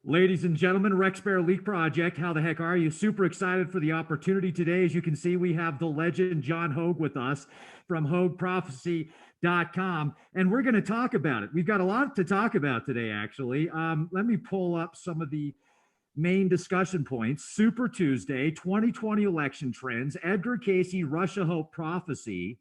Ladies and gentlemen, Rex Bear Leak Project, how the heck are you? Super excited for the opportunity today. As you can see, we have the legend John Hogue with us from HogueProphecy.com, and we're going to talk about it. We've got a lot to talk about today, actually. Let me pull up some of the main discussion points. Super Tuesday, 2020 election trends, Edgar Cayce, Russia Hope prophecy,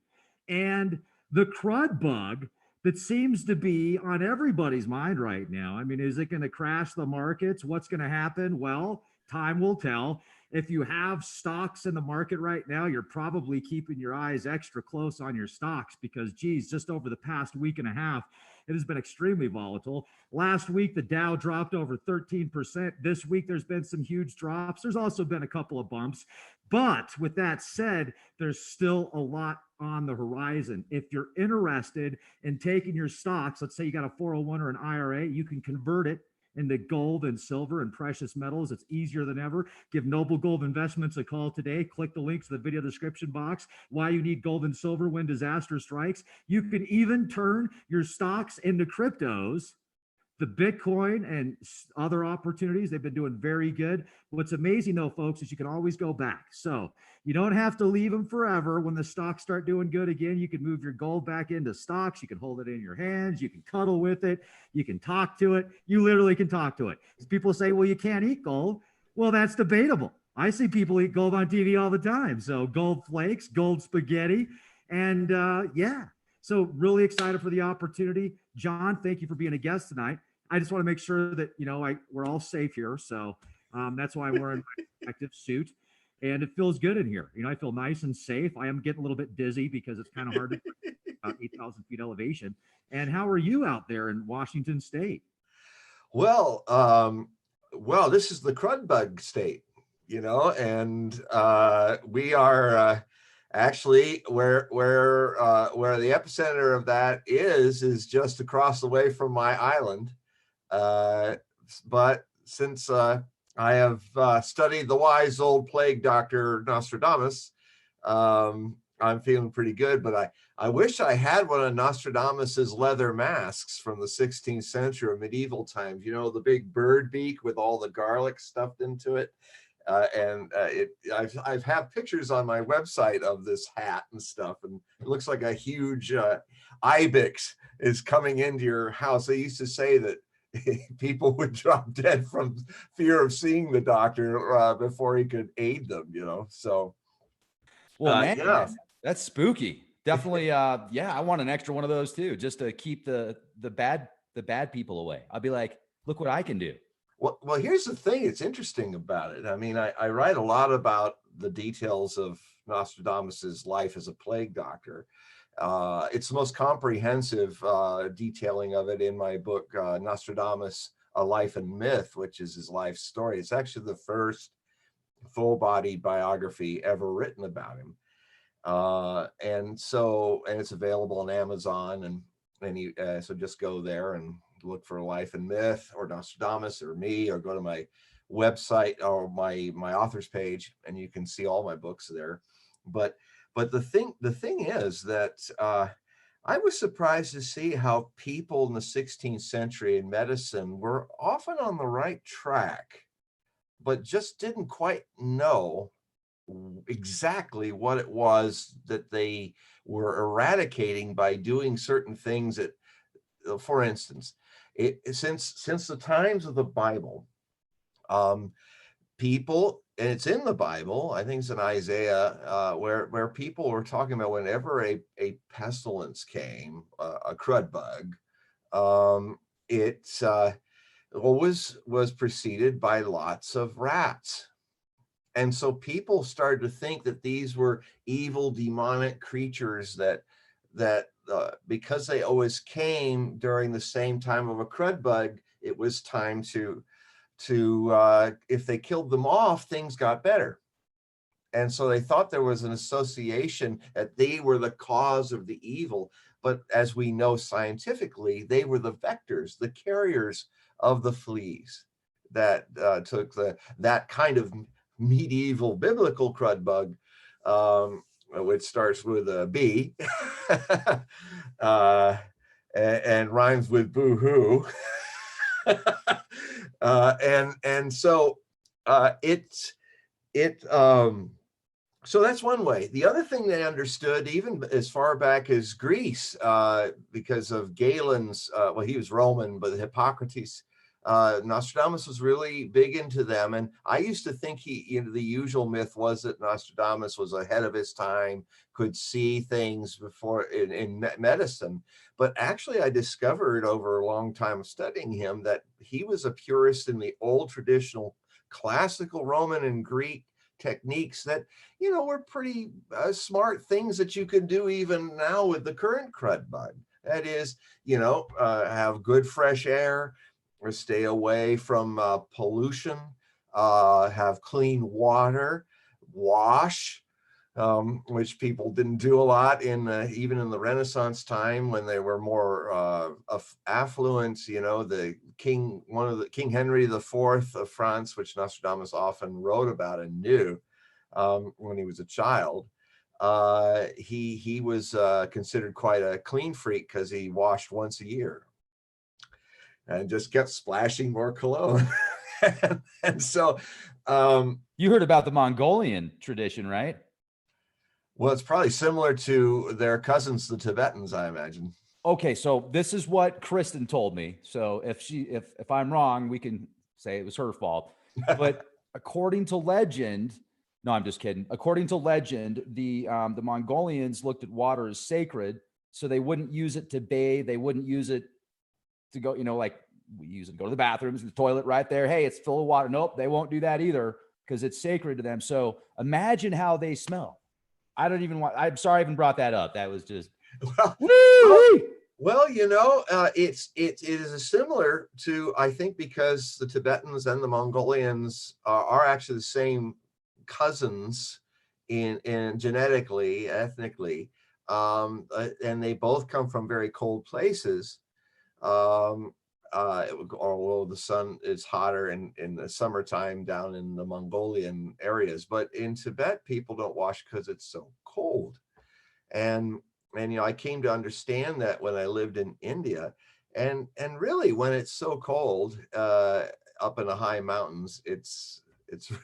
and the crud bug that seems to be on everybody's mind right now. I mean, is it going to crash the markets? What's going to happen? Well, time will tell. If you have stocks in the market right now, you're probably keeping your eyes extra close on your stocks because, geez, just over the past week and a half, it has been extremely volatile. Last week, the Dow dropped over 13%. This week, there's been some huge drops. There's also been a couple of bumps. But with that said, there's still a lot on the horizon. If you're interested in taking your stocks, let's say you got a 401 or an IRA, you can convert it into gold and silver and precious metals. It's easier than ever. Give Noble Gold Investments a call today. Click the links to the video description box. Why you need gold and silver when disaster strikes. You can even turn your stocks into cryptos. The Bitcoin and other opportunities, they've been doing very good. What's amazing though, folks, is you can always go back. So you don't have to leave them forever. When the stocks start doing good again, you can move your gold back into stocks. You can hold it in your hands. You can cuddle with it. You can talk to it. You literally can talk to it. People say, well, you can't eat gold. Well, that's debatable. I see people eat gold on TV all the time. So gold flakes, gold spaghetti, and yeah. So really excited for the opportunity. John, thank you for being a guest tonight. I just want to make sure that, we're all safe here. So that's why I'm wearing my protective suit. And it feels good in here. I feel nice and safe. I am getting a little bit dizzy because it's kind of hard to 8,000 feet elevation. And how are you out there in Washington State? Well, this is the crud bug state, and we are actually where the epicenter of that is just across the way from my island. But since I have studied the wise old plague doctor Nostradamus, I'm feeling pretty good. But I wish I had one of Nostradamus's leather masks from the 16th century or medieval times. The big bird beak with all the garlic stuffed into it. I've have pictures on my website of this hat and stuff, and it looks like a huge ibex is coming into your house. They used to say that people would drop dead from fear of seeing the doctor before he could aid them, So, well, man, yeah, that's spooky. Definitely, yeah, I want an extra one of those too, just to keep the bad people away. I'll be like, look what I can do. Well, here's the thing. It's interesting about it. I mean, I write a lot about the details of Nostradamus's life as a plague doctor. It's the most comprehensive detailing of it in my book, Nostradamus, A Life and Myth, which is his life story. It's actually the first full-bodied biography ever written about him. And it's available on Amazon, so just go there and look for Life and Myth or Nostradamus or me, or go to my website or my author's page, and you can see all my books there. But the thing is that I was surprised to see how people in the 16th century in medicine were often on the right track, but just didn't quite know exactly what it was that they were eradicating by doing certain things that, for instance, since the times of the Bible, people, and it's in the Bible, I think it's in Isaiah, where people were talking about whenever a pestilence came, a crud bug, it was preceded by lots of rats. And so people started to think that these were evil demonic creatures that because they always came during the same time of a crud bug, it was time to if they killed them off, things got better. And so they thought there was an association that they were the cause of the evil. But as we know scientifically, they were the vectors, the carriers of the fleas that took that kind of medieval biblical crud bug, which starts with a B and rhymes with boo-hoo. And so so that's one way. The other thing they understood, even as far back as Greece, because of Galen's, well, he was Roman, but Hippocrates, Nostradamus was really big into them. And I used to think the usual myth was that Nostradamus was ahead of his time, could see things before in medicine. But actually, I discovered over a long time of studying him that he was a purist in the old traditional classical Roman and Greek techniques that, were pretty smart things that you can do even now with the current crud bug. That is, have good fresh air, or stay away from pollution, have clean water, wash, which people didn't do a lot even in the Renaissance time when they were more affluent. King Henry IV of France, which Nostradamus often wrote about and knew when he was a child. He was considered quite a clean freak because he washed once a year and just kept splashing more cologne. and so you heard about the Mongolian tradition, right? Well, it's probably similar to their cousins, the Tibetans, I imagine. Okay, so this is what Kristen told me. So if I'm wrong, we can say it was her fault. But according to legend, no, I'm just kidding. According to legend, the Mongolians looked at water as sacred, so they wouldn't use it to bathe. They wouldn't use it to go, like we use it to go to the bathrooms, the toilet right there. Hey, it's full of water. Nope, they won't do that either because it's sacred to them. So imagine how they smell. I'm sorry I even brought that up. That was just well, it is similar to, I think, because the Tibetans and the Mongolians are actually the same cousins in genetically, ethnically, and they both come from very cold places. Although the sun is hotter in the summertime down in the Mongolian areas, but in Tibet, people don't wash because it's so cold. And I came to understand that when I lived in India, and really when it's so cold up in the high mountains, it's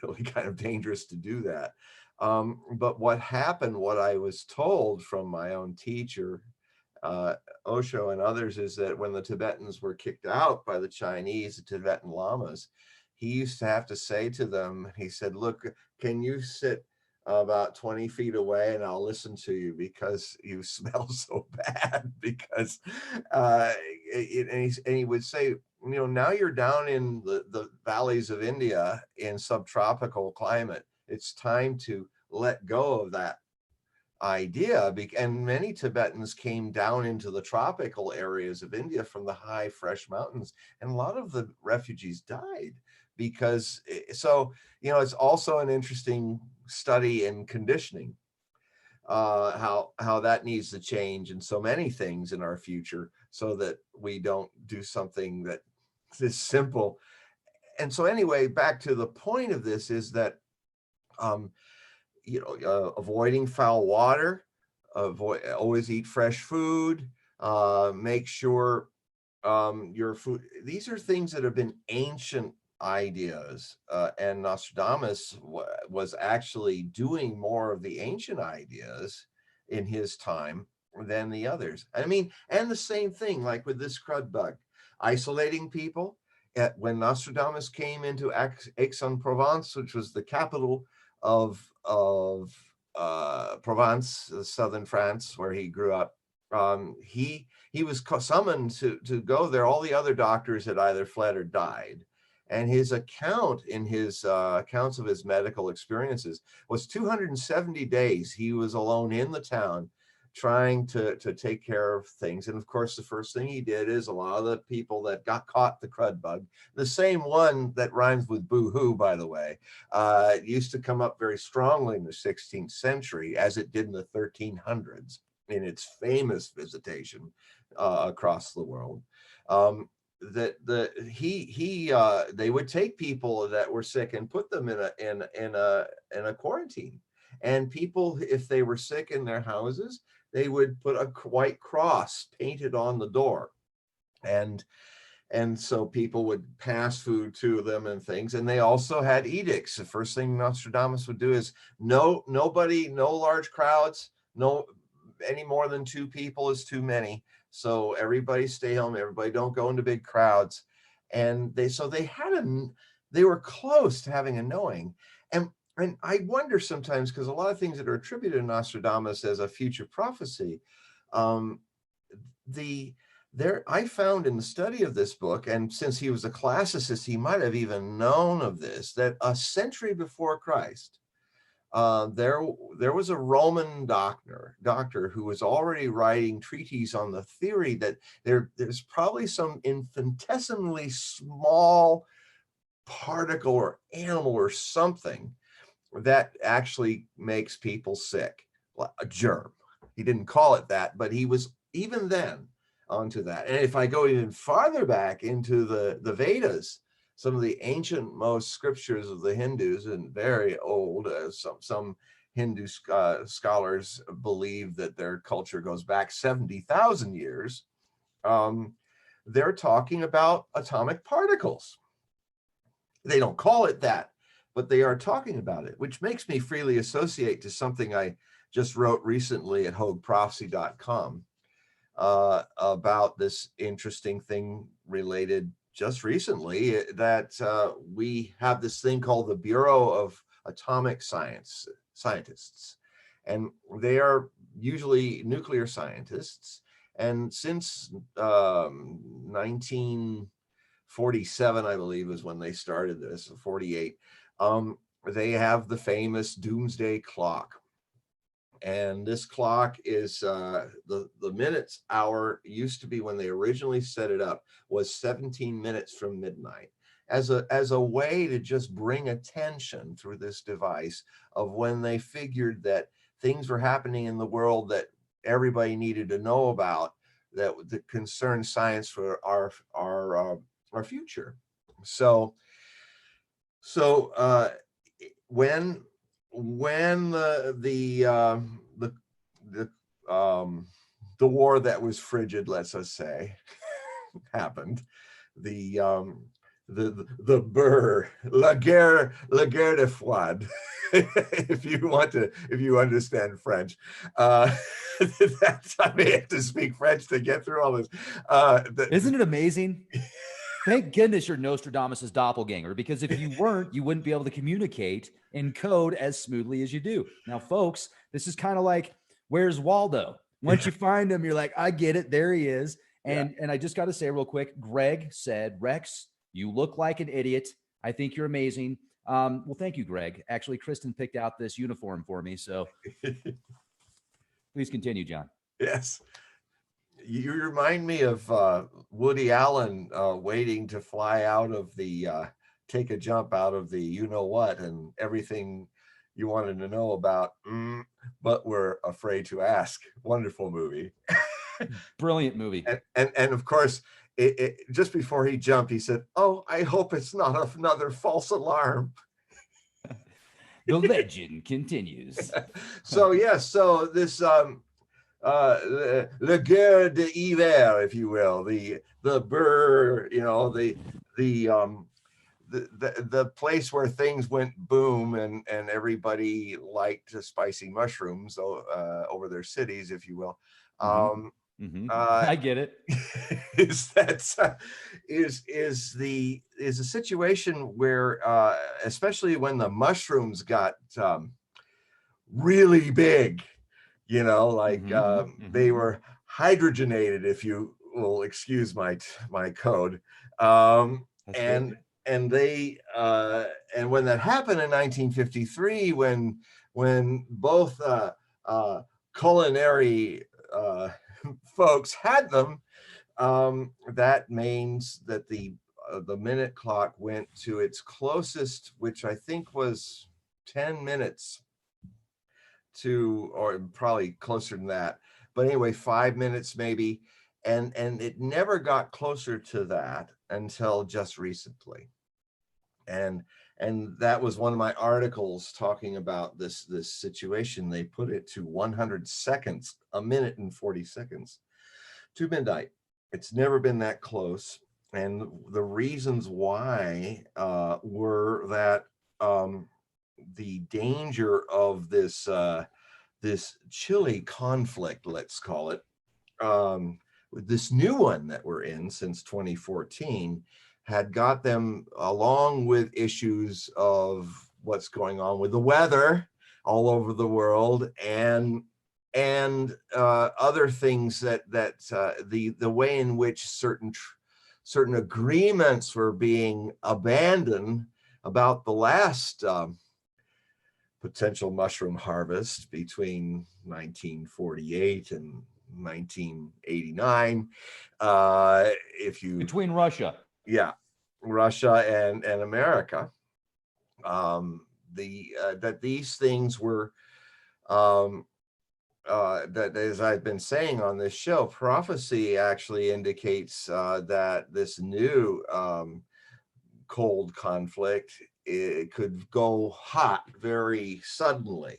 really kind of dangerous to do that. But what happened, what I was told from my own teacher, Osho and others, is that when the Tibetans were kicked out by the Chinese, the Tibetan lamas, he used to have to say to them, he said, look, can you sit about 20 feet away and I'll listen to you because you smell so bad? Because and he would say, now you're down in the valleys of India in subtropical climate. It's time to let go of that idea. And many Tibetans came down into the tropical areas of India from the high fresh mountains, and a lot of the refugees died because it's also an interesting study in conditioning, how that needs to change in so many things in our future so that we don't do something that is simple. And so anyway, back to the point of this is that avoiding foul water, always eat fresh food, make sure your food, these are things that have been ancient ideas, and Nostradamus was actually doing more of the ancient ideas in his time than the others. I mean, and the same thing like with this crud bug, isolating people. When Nostradamus came into Aix-en-Provence, which was the capital of Provence, southern France, where he grew up, he was summoned to go there. All the other doctors had either fled or died, and his account in his accounts of his medical experiences was 270 days he was alone in the town trying to take care of things. And of course, the first thing he did is a lot of the people that got caught the crud bug, the same one that rhymes with boo-hoo, by the way, used to come up very strongly in the 16th century, as it did in the 1300s in its famous visitation across the world. They would take people that were sick and put them in a quarantine. And people, if they were sick in their houses, they would put a white cross painted on the door. And And so people would pass food to them and things. And they also had edicts. The first thing Nostradamus would do is nobody, no large crowds, no any more than 2 people is too many. So everybody stay home. Everybody don't go into big crowds. And they were close to having a knowing. And I wonder sometimes, because a lot of things that are attributed to Nostradamus as a future prophecy, I found in the study of this book, and since he was a classicist, he might have even known of this, that a century before Christ, there was a Roman doctor who was already writing treatises on the theory that there's probably some infinitesimally small particle or animal or something that actually makes people sick, a germ. He didn't call it that, but he was even then onto that. And if I go even farther back into the Vedas, some of the ancient most scriptures of the Hindus, and very old, some Hindu scholars believe that their culture goes back 70,000 years. They're talking about atomic particles. They don't call it that, but they are talking about it, which makes me freely associate to something I just wrote recently at HogueProphecy.com about this interesting thing related just recently, that we have this thing called the Bureau of Atomic Scientists, and they are usually nuclear scientists. And since 1947, I believe, is when they started this, 48, they have the famous doomsday clock. And this clock is the minutes hour used to be, when they originally set it up, was 17 minutes from midnight, as a way to just bring attention through this device of when they figured that things were happening in the world that everybody needed to know about, that concern science for our future. So when the war that was frigid, let's us say, happened, the burr, la guerre de froide, if you understand French, that's, I may have to speak French to get through all this. Isn't it amazing? Thank goodness you're Nostradamus's doppelganger, because if you weren't, you wouldn't be able to communicate in code as smoothly as you do. Now, folks, this is kind of like, where's Waldo? Once you find him, you're like, I get it. There he is. And I just got to say real quick, Greg said, Rex, you look like an idiot. I think you're amazing. Well, thank you, Greg. Actually, Kristen picked out this uniform for me. So please continue, John. Yes. You remind me of Woody Allen waiting to fly out of the, take a jump out of the you-know-what, and everything you wanted to know about, but were afraid to ask. Wonderful movie. Brilliant movie. And of course, it just before he jumped, he said, "Oh, I hope it's not another false alarm." The legend continues. So yes, so this le guerre d'hiver, if you will, the burr, you know, the place where things went boom, and everybody liked spicy mushrooms over their cities, if you will. I get it. Is a situation where, especially when the mushrooms got really big, you know, like they were hydrogenated, if you will excuse my code, and they and when that happened in 1953, when both culinary folks had them, that means that the minute clock went to its closest, which I think was 10 minutes to, or probably closer than that, but anyway, 5 minutes maybe, and it never got closer to that until just recently. And that was one of my articles talking about this situation. They put it to 100 seconds, a minute and 40 seconds to midnight. It's never been that close. and the reasons why were that the danger of this this Chile conflict, let's call it, this new one that we're in since 2014, had got them, along with issues of what's going on with the weather all over the world, and other things that the way in which certain agreements were being abandoned about the last potential mushroom harvest between 1948 and 1989. If you Between Russia. Yeah, Russia and America. That these things were that, as I've been saying on this show, prophecy actually indicates that this new cold conflict, it could go hot very suddenly,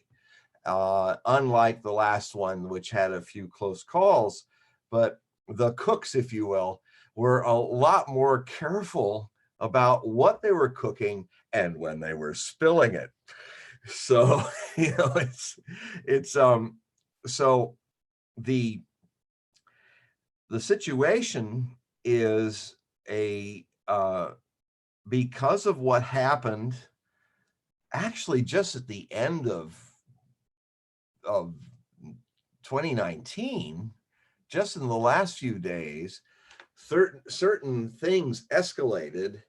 unlike the last one, which had a few close calls. But the cooks, if you will, were a lot more careful about what they were cooking and when they were spilling it. So, it's so the situation is because of what happened actually just at the end of 2019, just in the last few days, certain things escalated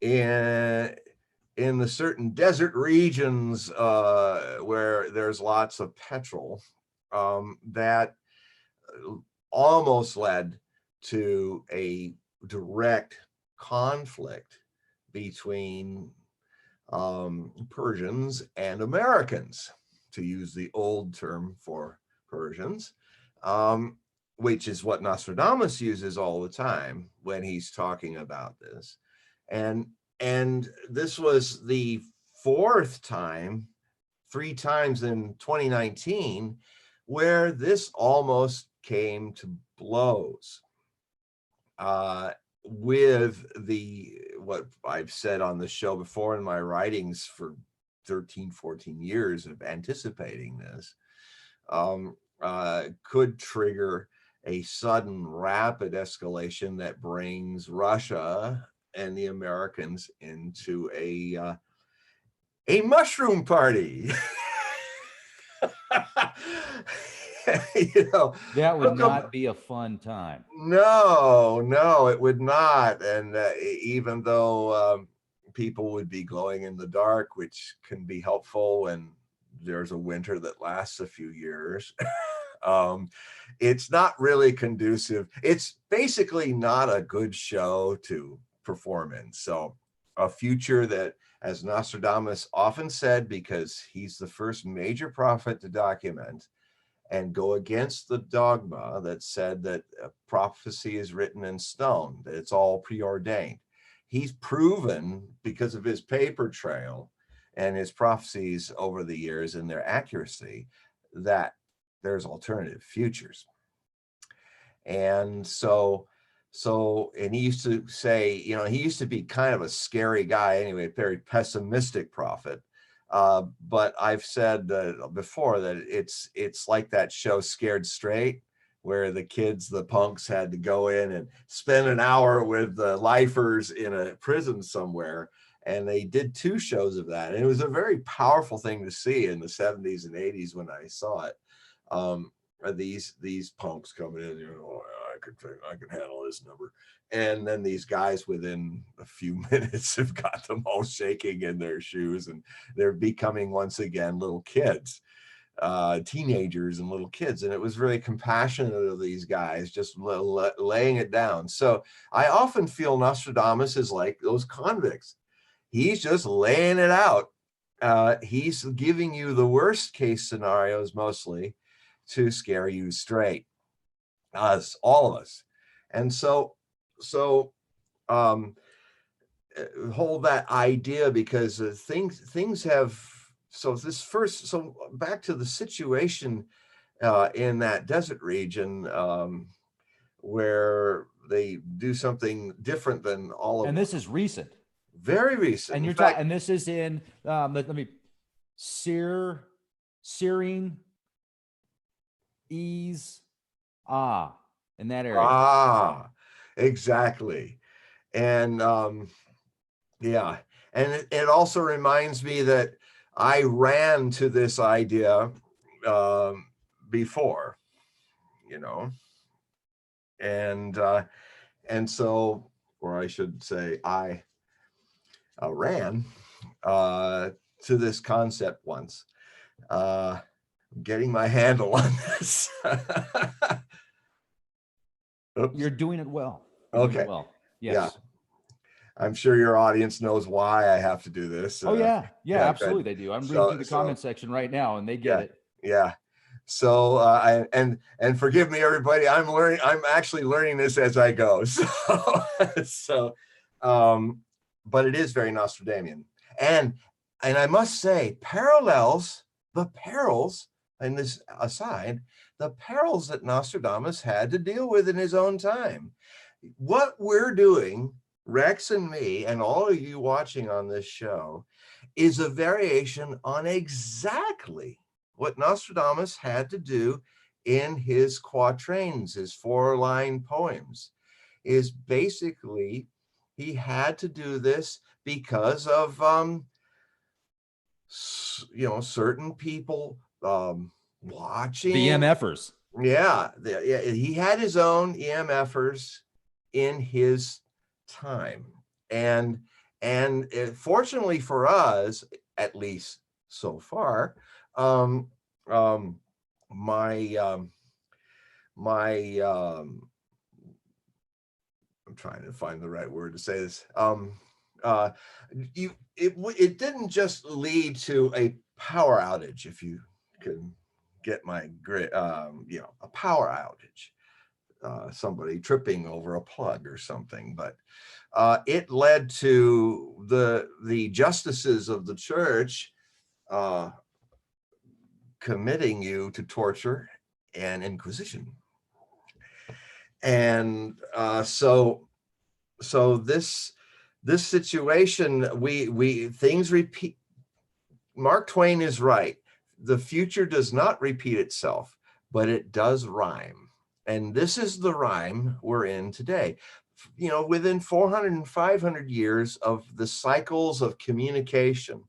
in the certain desert regions where there's lots of petrol, that almost led to a direct conflict between Persians and Americans, to use the old term for Persians, which is what Nostradamus uses all the time when he's talking about this. And this was the fourth time, 3 times in 2019, where this almost came to blows. With what I've said on the show before in my writings for 13, 14 years of anticipating this, could trigger a sudden rapid escalation that brings Russia and the Americans into a mushroom party. That would not be a fun time. No, it would not. And even though people would be glowing in the dark, which can be helpful when there's a winter that lasts a few years, it's not really conducive. It's basically not a good show to perform in. So a future that, as Nostradamus often said, because he's the first major prophet to document and go against the dogma that said that prophecy is written in stone, that it's all preordained. He's proven, because of his paper trail and his prophecies over the years and their accuracy, that there's alternative futures. And and he used to say, he used to be kind of a scary guy anyway, a very pessimistic prophet. But I've said before that it's like that show Scared Straight, where the punks had to go in and spend an hour with the lifers in a prison somewhere. And they did 2 shows of that. And it was a very powerful thing to see in the 70s and 80s when I saw it. These punks coming in, I can handle this number. And then these guys within a few minutes have got them all shaking in their shoes, and they're becoming once again little kids, teenagers and little kids. And it was really compassionate of these guys, just laying it down. So I often feel Nostradamus is like those convicts. He's just laying it out. He's giving you the worst case scenarios mostly to scare you straight, us, all of us. And so hold that idea, because things have, so back to the situation in that desert region, where do something different than all of And this is recent. Very recent. And you're talking, and this is in let me searing ease in that area. Exactly. And yeah, and it also reminds me that I ran to this idea before, you know, and so, or I should say, I ran to this concept once. Getting my handle on this. You're doing it well. Okay. Well, yes. Yeah. I'm sure your audience knows why I have to do this. Oh yeah, absolutely, they do. I'm reading through the comment section right now, and they get it. Yeah. So and forgive me, everybody. I'm actually learning this as I go. So, but it is very Nostradamian, and I must say, the perils, and this aside, the perils that Nostradamus had to deal with in his own time. What we're doing, Rex and me, and all of you watching on this show, is a variation on exactly what Nostradamus had to do in his quatrains, his 4-line poems. Is basically, he had to do this because of certain people watching the EMFers. Yeah, he had his own EMFers in his time, and fortunately for us, at least so far, I'm trying to find the right word to say this. It didn't just lead to a power outage, if you can get my grit, a power outage, somebody tripping over a plug or something, but it led to the justices of the church committing you to torture and inquisition. And so this situation, things repeat. Mark Twain is right. The future does not repeat itself, but it does rhyme. And this is the rhyme we're in today. Within 400 and 500 years of the cycles of communication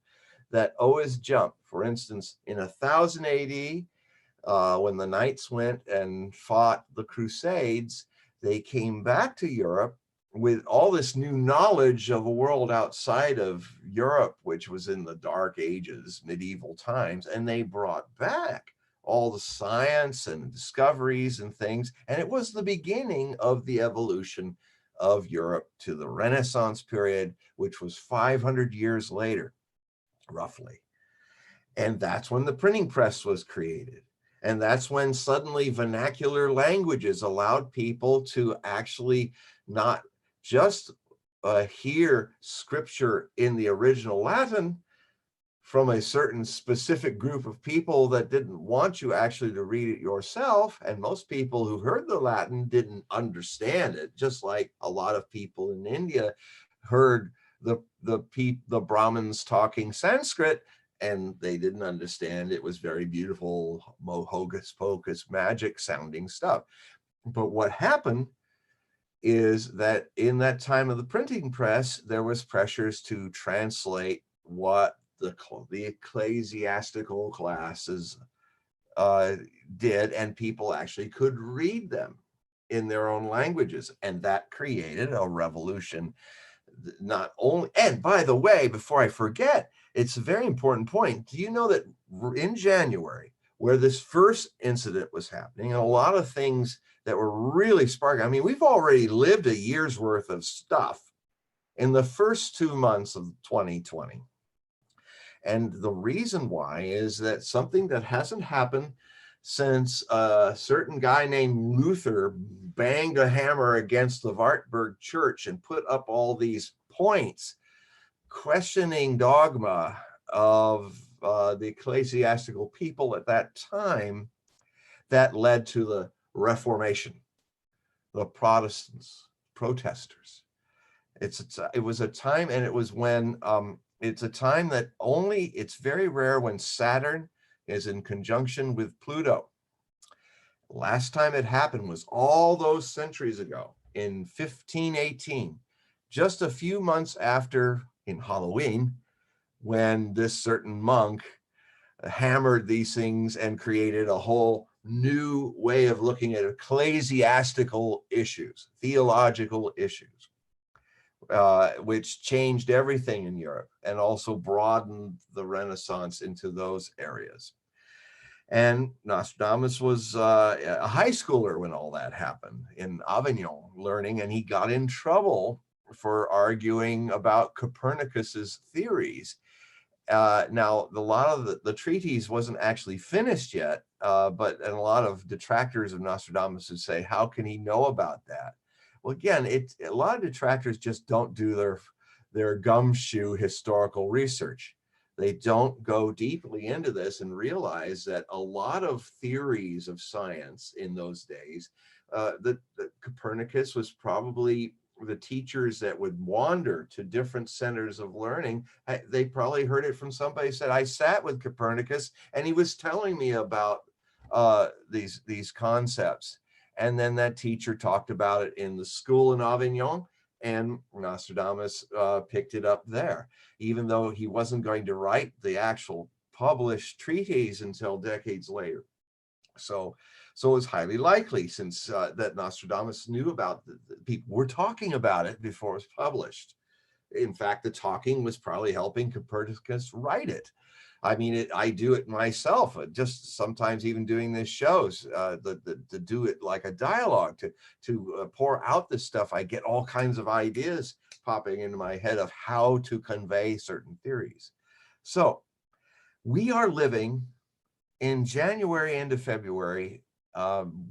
that always jump. For instance, in 1000 AD, when the knights went and fought the Crusades, they came back to Europe with all this new knowledge of a world outside of Europe, which was in the Dark Ages, medieval times, and they brought back all the science and discoveries and things. And it was the beginning of the evolution of Europe to the Renaissance period, which was 500 years later, roughly. And that's when the printing press was created. And that's when suddenly vernacular languages allowed people to actually not just hear scripture in the original Latin from a certain specific group of people that didn't want you actually to read it yourself. And most people who heard the Latin didn't understand it, just like a lot of people in India heard the Brahmins talking Sanskrit, and they didn't understand. It was very beautiful, hocus pocus, magic sounding stuff. But what happened is that in that time of the printing press, there was pressures to translate what the ecclesiastical classes did, and people actually could read them in their own languages. And that created a revolution. Not only, and by the way, before I forget, it's a very important point. Do you know that in January, where this first incident was happening, and a lot of things that were really sparking, I mean, we've already lived a year's worth of stuff in the first 2 months of 2020. And the reason why is that something that hasn't happened since a certain guy named Luther banged a hammer against the Wartburg church and put up all these points questioning dogma of the ecclesiastical people at that time, that led to the Reformation. the Protestants, protesters. It was a time, and it was when it's a time that it's very rare when Saturn is in conjunction with Pluto. Last time it happened was all those centuries ago in 1518, just a few months after in Halloween, when this certain monk hammered these things and created a whole new way of looking at ecclesiastical issues, theological issues, which changed everything in Europe and also broadened the Renaissance into those areas. And Nostradamus was a high schooler when all that happened in Avignon, learning, and he got in trouble for arguing about Copernicus's theories. Now, a lot of the treatise wasn't actually finished yet, but a lot of detractors of Nostradamus would say, how can he know about that? Well, again, a lot of detractors just don't do their gumshoe historical research. They don't go deeply into this and realize that a lot of theories of science in those days, that Copernicus was probably the teachers that would wander to different centers of learning. They probably heard it from somebody who said, I sat with Copernicus and he was telling me about these concepts. And then that teacher talked about it in the school in Avignon, and Nostradamus picked it up there, even though he wasn't going to write the actual published treatise until decades later. So it was highly likely, since that Nostradamus knew about the people were talking about it before it was published. In fact, the talking was probably helping Copernicus write it. I mean, I do it myself, just sometimes even doing these shows, to do it like a dialogue, to pour out this stuff. I get all kinds of ideas popping into my head of how to convey certain theories. So we are living in January into February.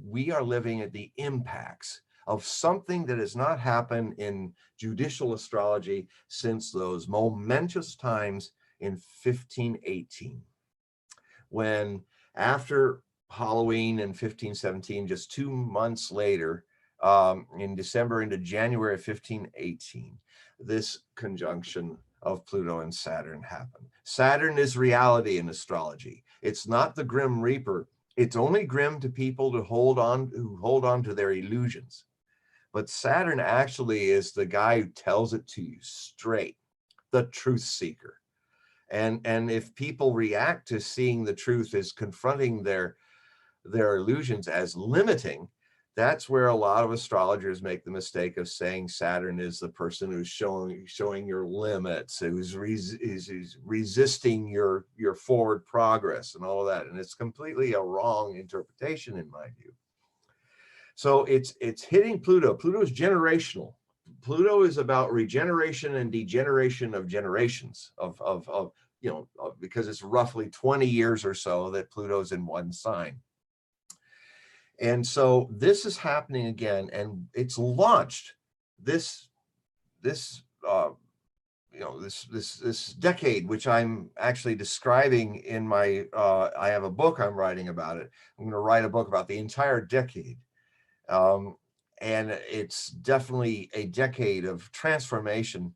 We are living at the impacts of something that has not happened in judicial astrology since those momentous times in 1518, when after Halloween in 1517, just 2 months later, in December into January of 1518, this conjunction of Pluto and Saturn happened. Saturn is reality in astrology. It's not the Grim Reaper. It's only grim to people who hold on to their illusions. But Saturn actually is the guy who tells it to you straight, the truth seeker. And if people react to seeing the truth as confronting their illusions as limiting, that's where a lot of astrologers make the mistake of saying Saturn is the person who's showing your limits, who's resisting your forward progress and all of that. And it's completely a wrong interpretation in my view. So it's hitting Pluto. Pluto is generational. Pluto is about regeneration and degeneration of generations because it's roughly 20 years or so that Pluto's in one sign. And so this is happening again, and it's launched this decade, which I'm actually describing in my, I have a book I'm writing about it. I'm going to write a book about the entire decade. And it's definitely a decade of transformation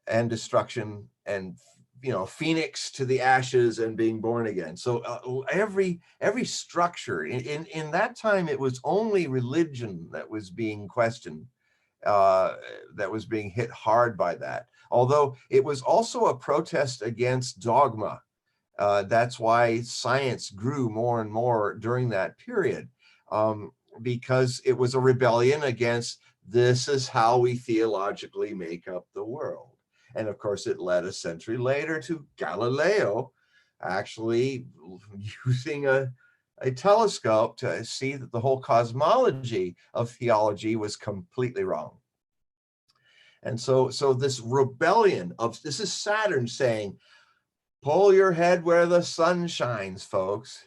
and destruction, and phoenix to the ashes and being born again. So every structure in that time, it was only religion that was being questioned, that was being hit hard by that. Although it was also a protest against dogma. That's why science grew more and more during that period. Because it was a rebellion against, this is how we theologically make up the world. And of course, it led a century later to Galileo actually using a telescope to see that the whole cosmology of theology was completely wrong. And so this rebellion this is Saturn saying, pull your head where the sun shines, folks.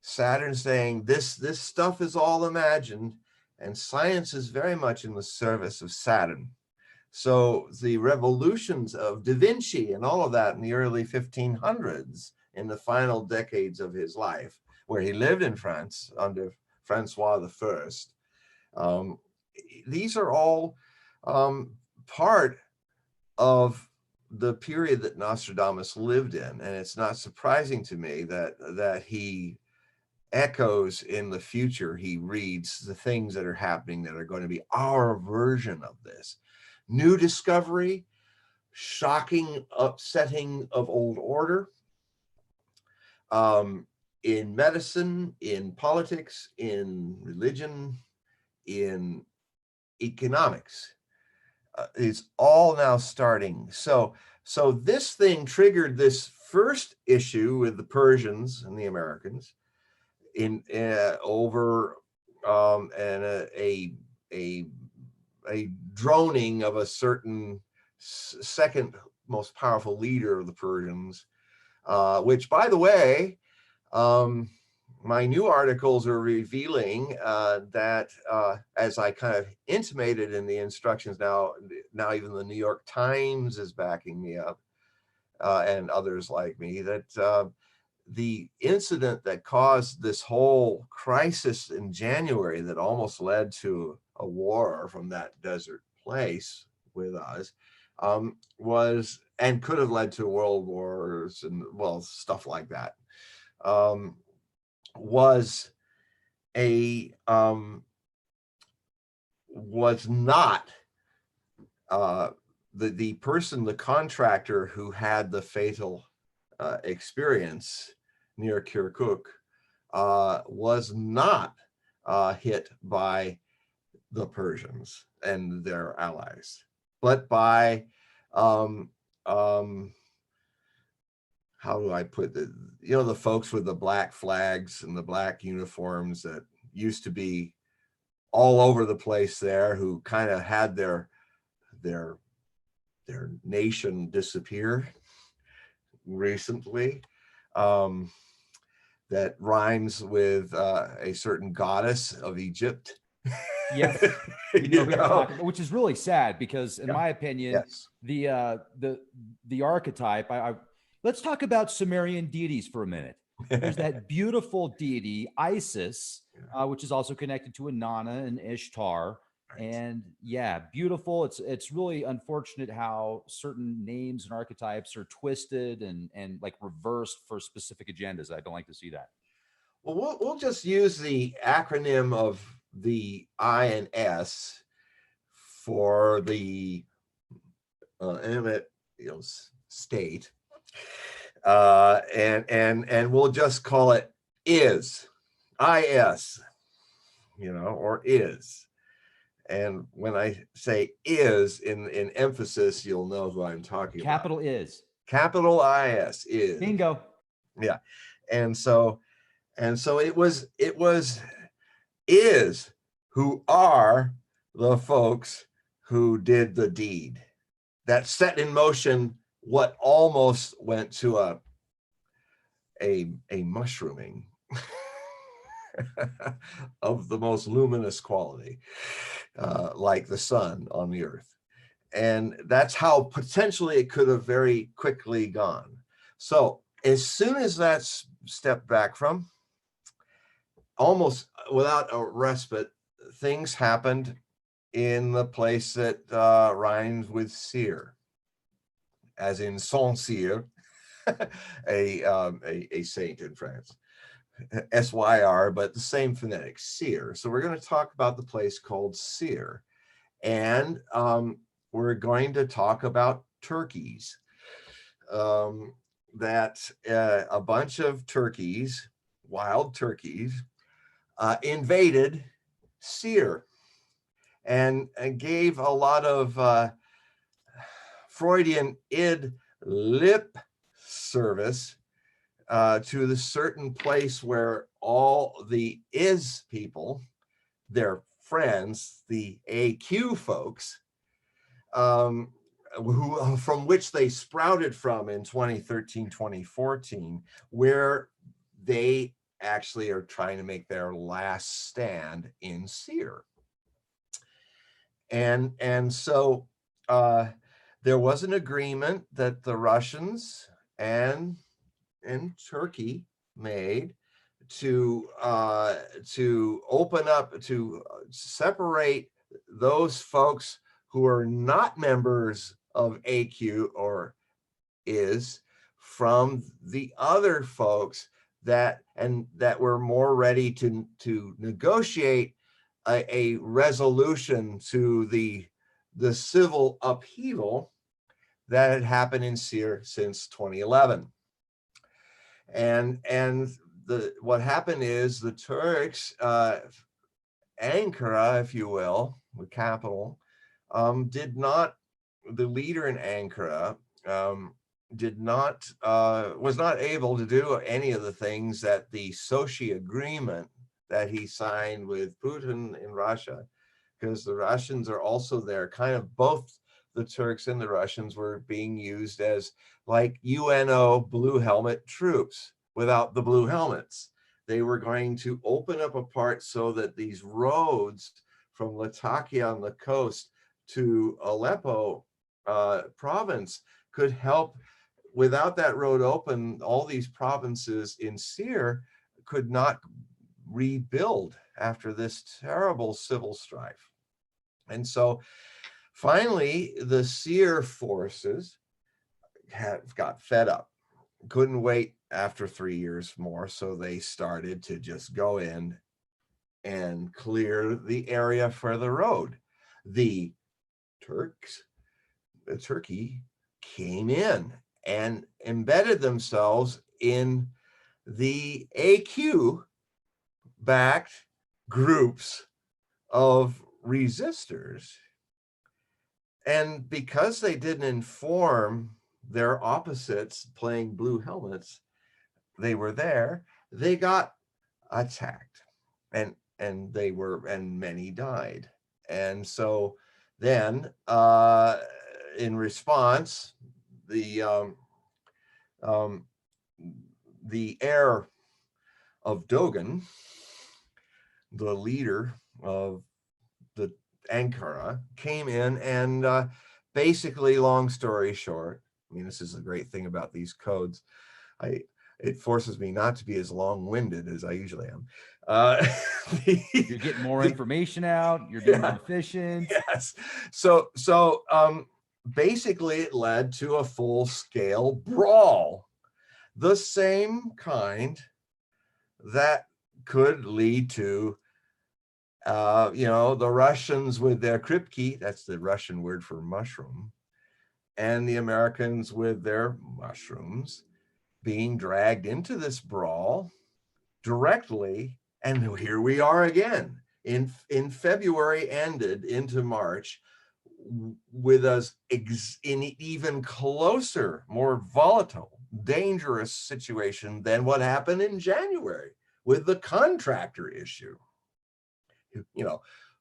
Saturn saying this stuff is all imagined, and science is very much in the service of Saturn. So the revolutions of Da Vinci and all of that in the early 1500s, in the final decades of his life, where he lived in France under Francois I, These are all part of the period that Nostradamus lived in, and it's not surprising to me that he echoes in the future. He reads the things that are happening that are going to be our version of this new discovery, shocking upsetting of old order, in medicine, in politics, in religion, in economics. It's all now starting. So this thing triggered this first issue with the Persians and the Americans in over and a droning of a certain second most powerful leader of the Persians, which, by the way, my new articles are revealing that, as I kind of intimated in the instructions, now even the New York Times is backing me up, and others like me, that the incident that caused this whole crisis in January that almost led to a war from that desert place with us was, and could have led to world wars and, well, stuff like that, was not the person, the contractor who had the fatal experience near Kirkuk, was not hit by the Persians and their allies, but by how do I put it? The folks with the black flags and the black uniforms that used to be all over the place there, who kind of had their nation disappear recently. That rhymes with a certain goddess of Egypt. Yes, which is really sad because, in my opinion, yes, the archetype. Let's talk about Sumerian deities for a minute. There's that beautiful deity Isis, which is also connected to Inanna and Ishtar. Right. And yeah, beautiful. It's really unfortunate how certain names and archetypes are twisted and like reversed for specific agendas. I don't like to see that. Well, we'll just use the acronym of the I and S for the state, and we'll just call it IS, or is. And when I say is in emphasis, you'll know who I'm talking about. Capital is. Capital IS is. Bingo. Yeah. And so it was is who are the folks who did the deed that set in motion what almost went to a mushrooming of the most luminous quality, like the sun on the earth. And that's how potentially it could have very quickly gone. So as soon as that's stepped back from, almost without a respite, things happened in the place that rhymes with seer, as in Saint-Cyr, a saint in France. SYR, but the same phonetic, Cyr. So we're going to talk about the place called Cyr, and we're going to talk about turkeys. That a bunch of turkeys, wild turkeys, invaded Cyr and gave a lot of Freudian id lip service to the certain place where all the is people, their friends, the AQ folks, from which they sprouted from in 2013, 2014, where they actually are trying to make their last stand in Cyr. And so there was an agreement that the Russians and Turkey made to open up, to separate those folks who are not members of AQ or is from the other folks that were more ready to negotiate a resolution to the civil upheaval that had happened in Seir since 2011. And what happened is the Turks, Ankara, if you will, the capital, the leader in Ankara was not able to do any of the things that the Sochi agreement that he signed with Putin in Russia, because the Russians are also there. Kind of both the Turks and the Russians were being used as like UNO blue helmet troops without the blue helmets. They were going to open up a part so that these roads from Latakia on the coast to Aleppo province could help. Without that road open, all these provinces in Seir could not rebuild after this terrible civil strife. And so finally, the Seir forces got fed up, couldn't wait after 3 years more, so they started to just go in and clear the area for the road. The Turkey came in and embedded themselves in the AQ-backed groups of resistors. And because they didn't inform their opposites playing blue helmets, they were there, they got attacked, and many died. And so then in response, the heir of Dogan, the leader of the Ankara, came in and basically, long story short, I mean, this is the great thing about these codes. It forces me not to be as long-winded as I usually am. You're getting more information out. You're being more efficient. Yes. So basically, it led to a full-scale brawl, the same kind that could lead to, the Russians with their Kripke, that's the Russian word for mushroom, and the Americans with their mushrooms being dragged into this brawl directly. And here we are again in February, ended into March, with us in an even closer, more volatile, dangerous situation than what happened in January with the contractor issue.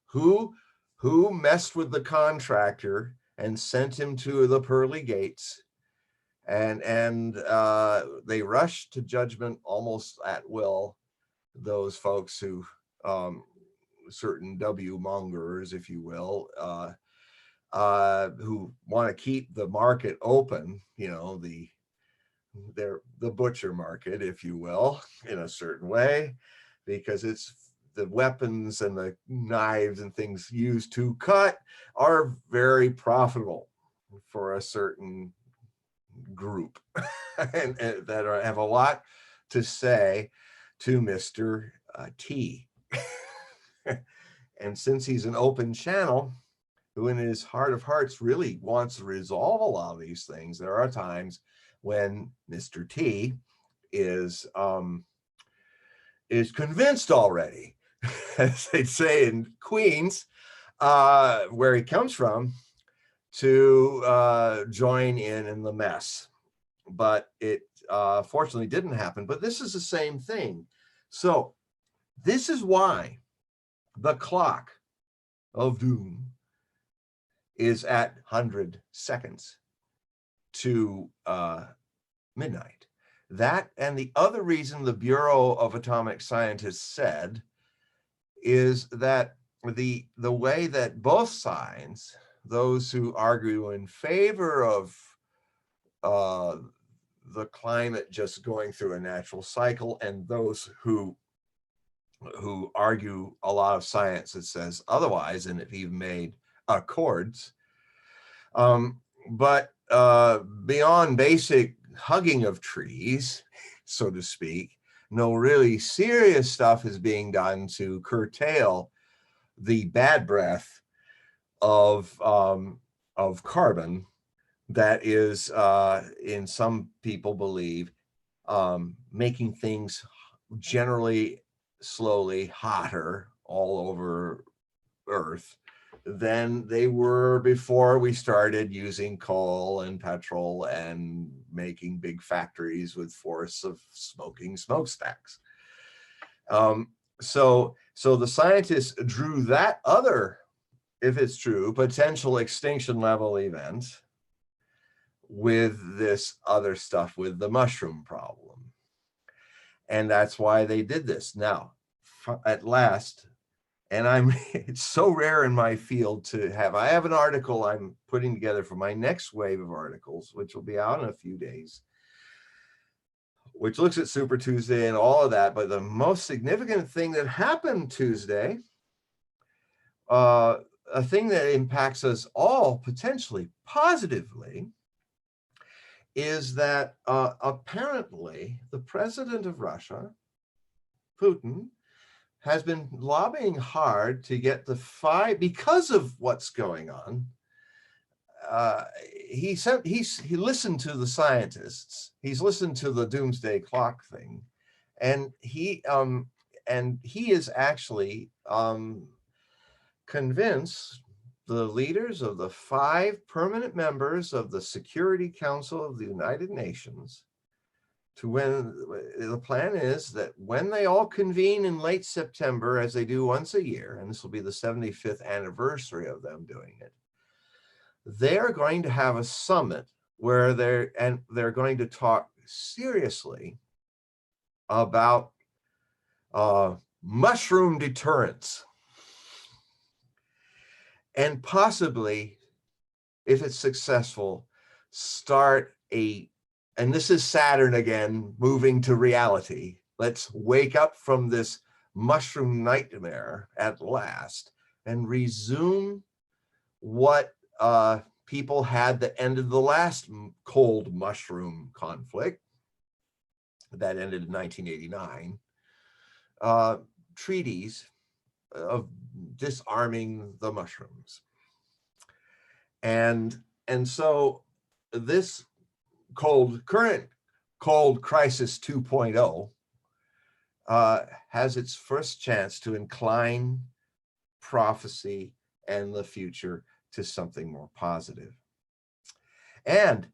Who messed with the contractor and sent him to the pearly gates, and they rushed to judgment almost at will. Those folks who, certain W mongers, if you will, who want to keep the market open, the butcher market, if you will, in a certain way, because it's the weapons and the knives and things used to cut are very profitable for a certain group and that have a lot to say to Mr. T. And since he's an open channel, who in his heart of hearts really wants to resolve a lot of these things, there are times when Mr. T is convinced already, as they say in Queens, where he comes from, to join in the mess. But it fortunately didn't happen. But this is the same thing. So this is why the clock of doom is at 100 seconds to midnight. That, and the other reason the Bureau of Atomic Scientists said, is that the way that both sides, those who argue in favor of the climate just going through a natural cycle, and those who argue a lot of science that says otherwise, and have even made accords. But beyond basic hugging of trees, so to speak, no really serious stuff is being done to curtail the bad breath of carbon that is, in some people believe, making things generally slowly hotter all over Earth than they were before we started using coal and petrol and making big factories with forests of smoking smokestacks. So the scientists drew that other, if it's true, potential extinction level event with this other stuff, with the mushroom problem. And that's why they did this. Now, at last, and it's so rare in my field to have, I have an article I'm putting together for my next wave of articles, which will be out in a few days, which looks at Super Tuesday and all of that. But the most significant thing that happened Tuesday, a thing that impacts us all potentially positively, is that apparently the president of Russia, Putin, has been lobbying hard to get the because of what's going on. He listened to the scientists. He's listened to the doomsday clock thing, and he is actually convinced the leaders of the 5 permanent members of the Security Council of the United Nations to, when the plan is that when they all convene in late September, as they do once a year, and this will be the 75th anniversary of them doing it, they're going to have a summit where they're going to talk seriously about mushroom deterrence, and possibly, if it's successful, start and this is Saturn again, moving to reality. Let's wake up from this mushroom nightmare at last and resume what people had that ended the last cold mushroom conflict that ended in 1989. Treaties of disarming the mushrooms. And so this current cold crisis 2.0 has its first chance to incline prophecy and the future to something more positive. And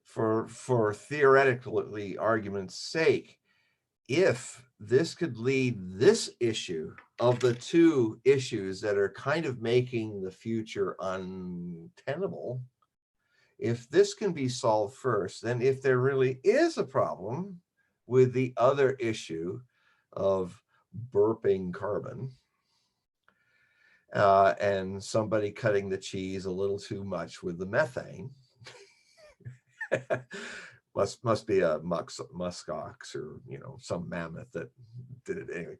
for theoretically argument's sake, if this could lead this issue of the 2 issues that are kind of making the future untenable, if this can be solved first, then if there really is a problem with the other issue of burping carbon, and somebody cutting the cheese a little too much with the methane, must be a muskox or some mammoth that did it anyway.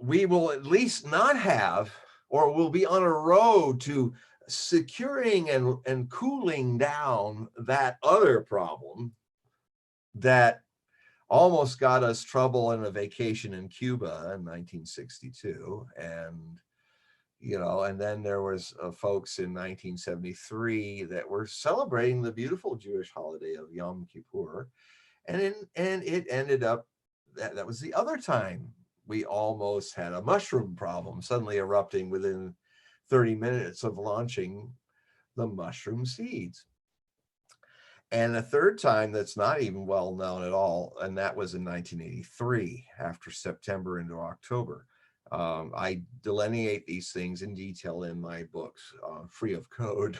We will at least not have, or we'll be on a road to securing and cooling down that other problem that almost got us trouble in a vacation in Cuba in 1962, and and then there was folks in 1973 that were celebrating the beautiful Jewish holiday of Yom Kippur, and it ended up that was the other time we almost had a mushroom problem suddenly erupting within 30 minutes of launching the mushroom seeds. And a third time that's not even well known at all, and that was in 1983, after September into October. I delineate these things in detail in my books, free of code,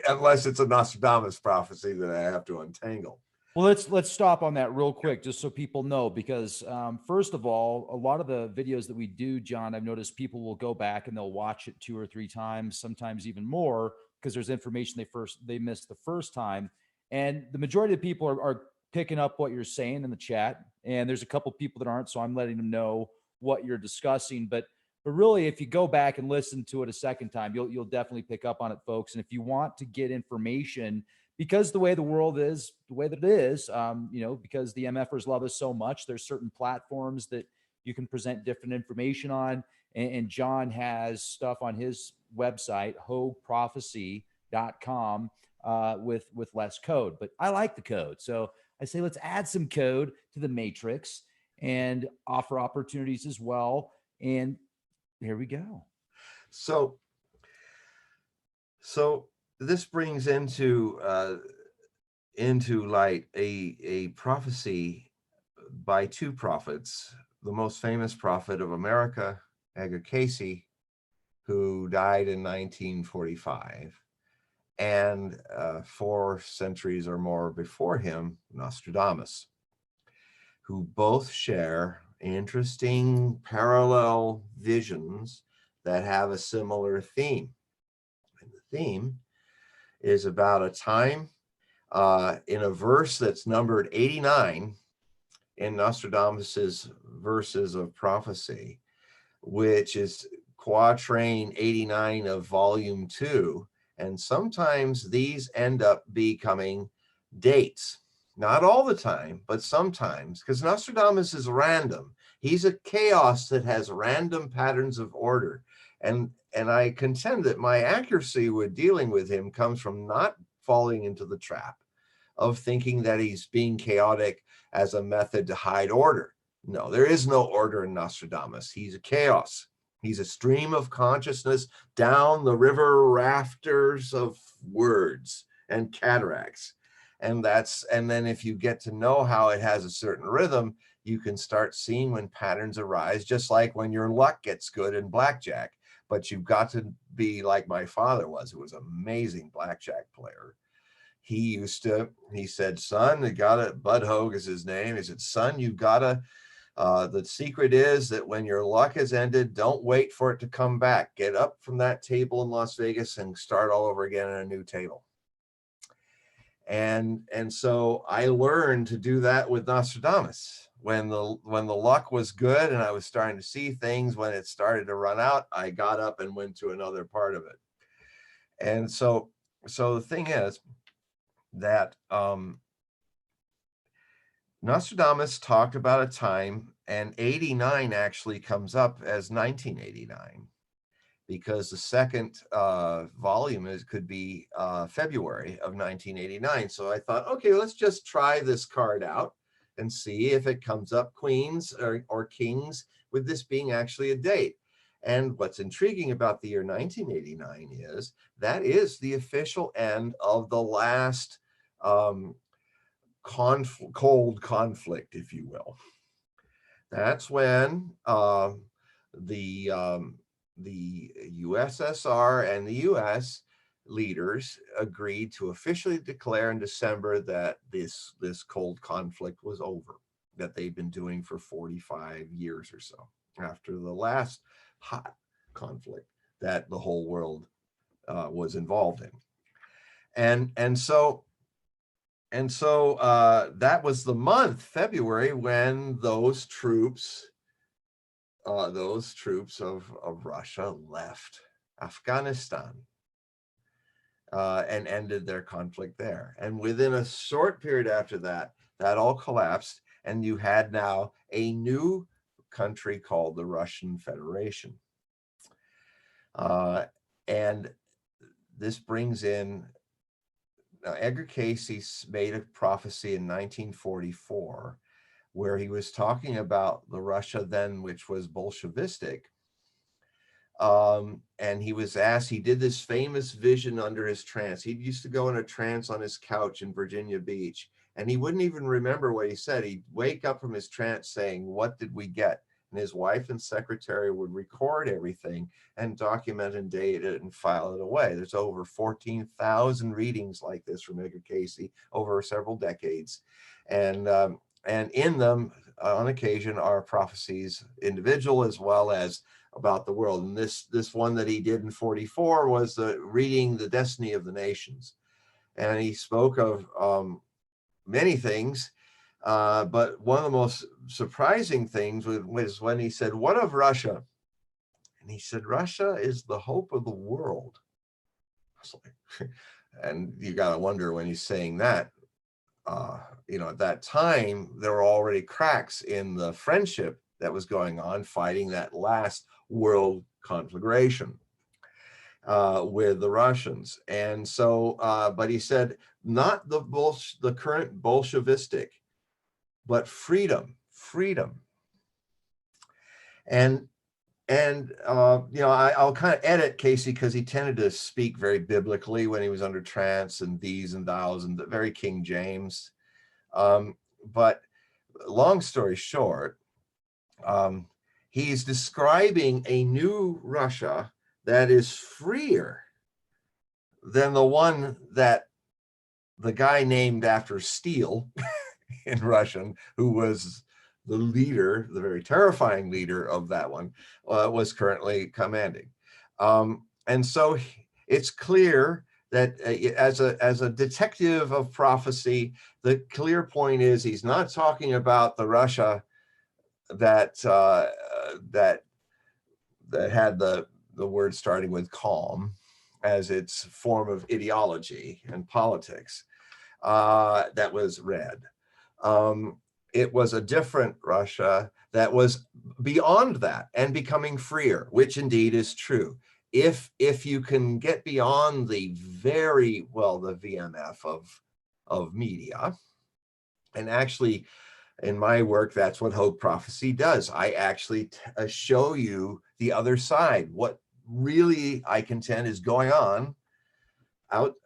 unless it's a Nostradamus prophecy that I have to untangle. Well, let's stop on that real quick, just so people know, because first of all, a lot of the videos that we do, John, I've noticed people will go back and they'll watch it 2 or 3 times, sometimes even more, because there's information they missed the first time. And the majority of people are picking up what you're saying in the chat. And there's a couple people that aren't, so I'm letting them know what you're discussing. But really, if you go back and listen to it a second time, you'll definitely pick up on it, folks. And if you want to get information, because the way the world is, the way that it is, because the MFers love us so much, there's certain platforms that you can present different information on. And John has stuff on his website, HogueProphecy.com, with less code. But I like the code. So I say, let's add some code to the matrix and offer opportunities as well. And here we go. So this brings into light a prophecy by two prophets, the most famous prophet of America, Edgar Cayce, who died in 1945, and 4 centuries or more before him, Nostradamus, who both share interesting parallel visions that have a similar theme. And the theme is about a time in a verse that's numbered 89 in Nostradamus's verses of prophecy, which is quatrain 89 of volume 2. And sometimes these end up becoming dates. Not all the time, but sometimes, because Nostradamus is random. He's a chaos that has random patterns of order. And I contend that my accuracy with dealing with him comes from not falling into the trap of thinking that he's being chaotic as a method to hide order. No, there is no order in Nostradamus. He's a chaos. He's a stream of consciousness down the river rafters of words and cataracts. And then if you get to know how it has a certain rhythm, you can start seeing when patterns arise, just like when your luck gets good in blackjack. But you've got to be like my father was, who was an amazing blackjack player. He said, son, Bud Hogue is his name. He said, son, you gotta, the secret is that when your luck has ended, don't wait for it to come back. Get up from that table in Las Vegas and start all over again on a new table. And so I learned to do that with Nostradamus. When the luck was good and I was starting to see things, when it started to run out, I got up and went to another part of it. And so the thing is that Nostradamus talked about a time, and 89 actually comes up as 1989. Because the second volume could be February of 1989. So I thought, okay, let's just try this card out and see if it comes up queens or kings, with this being actually a date. And what's intriguing about the year 1989 is that is the official end of the last cold conflict, if you will. That's when the USSR and the US leaders agreed to officially declare in December that this cold conflict was over, that they've been doing for 45 years or so, after the last hot conflict that the whole world was involved in. And so that was the month, February, when those troops of Russia left Afghanistan and ended their conflict there. And within a short period after that, that all collapsed, and you had now a new country called the Russian Federation. And this brings in, Edgar Cayce made a prophecy in 1944 where he was talking about the Russia then, which was Bolshevistic. And he was asked, he did this famous vision under his trance. He used to go in a trance on his couch in Virginia Beach, and he wouldn't even remember what he said. He'd wake up from his trance saying, what did we get? And his wife and secretary would record everything and document and date it and file it away. There's over 14,000 readings like this from Edgar Cayce over several decades. And in them, on occasion, are prophecies, individual as well as about the world. And this one that he did in 44 was reading The Destiny of the Nations. And he spoke of many things, but one of the most surprising things was when he said, "What of Russia?" And he said, "Russia is the hope of the world." I was like, and you got to wonder when he's saying that, at that time, there were already cracks in the friendship that was going on, fighting that last world conflagration with the Russians. And so, but he said, not the current Bolshevistic, but freedom. And I'll kind of edit Cayce because he tended to speak very biblically when he was under trance, and these and thous, and very King James. But long story short, he's describing a new Russia that is freer than the one that the guy named after Steel in Russian, who was the leader, the very terrifying leader of that one, was currently commanding. And so it's clear that as a detective of prophecy, the clear point is he's not talking about the Russia that had the word starting with calm as its form of ideology and politics, that was red. It was a different Russia that was beyond that and becoming freer, which indeed is true. If you can get beyond the VMF of media, and actually in my work, that's what Hogue Prophecy does. I actually show you the other side, what really I contend is going on out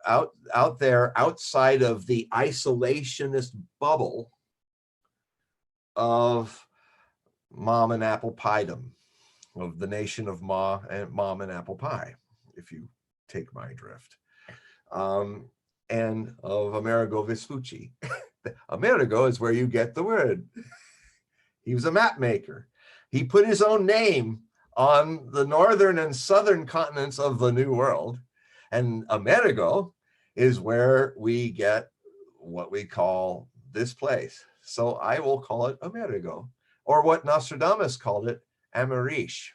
there, outside of the isolationist bubble of mom and apple piedom, of the nation of mom and apple pie, if you take my drift, and of Amerigo Vespucci. Amerigo is where you get the word. He was a map maker. He put his own name on the northern and southern continents of the New World. And Amerigo is where we get what we call this place. So I will call it Amerigo, or what Nostradamus called it, Amerish.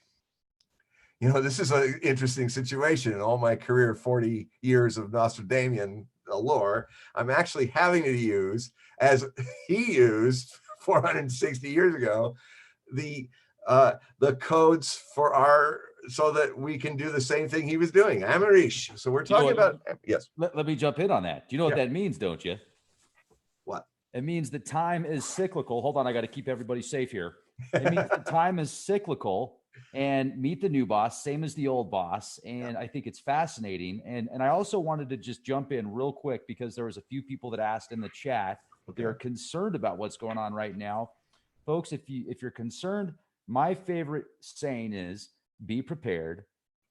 This is an interesting situation. In all my career, 40 years of Nostradamian lore, I'm actually having to use, as he used 460 years ago, the codes for so that we can do the same thing he was doing, Amerish. So we're talking about, yes. Let me jump in on that. Do you know what that means, don't you? What? It means that time is cyclical. Hold on, I got to keep everybody safe here. It means that time is cyclical, and meet the new boss, same as the old boss. And I think it's fascinating. And I also wanted to just jump in real quick, because there was a few people that asked in the chat. Okay. They're concerned about what's going on right now. Folks, if you're concerned, my favorite saying is, be prepared,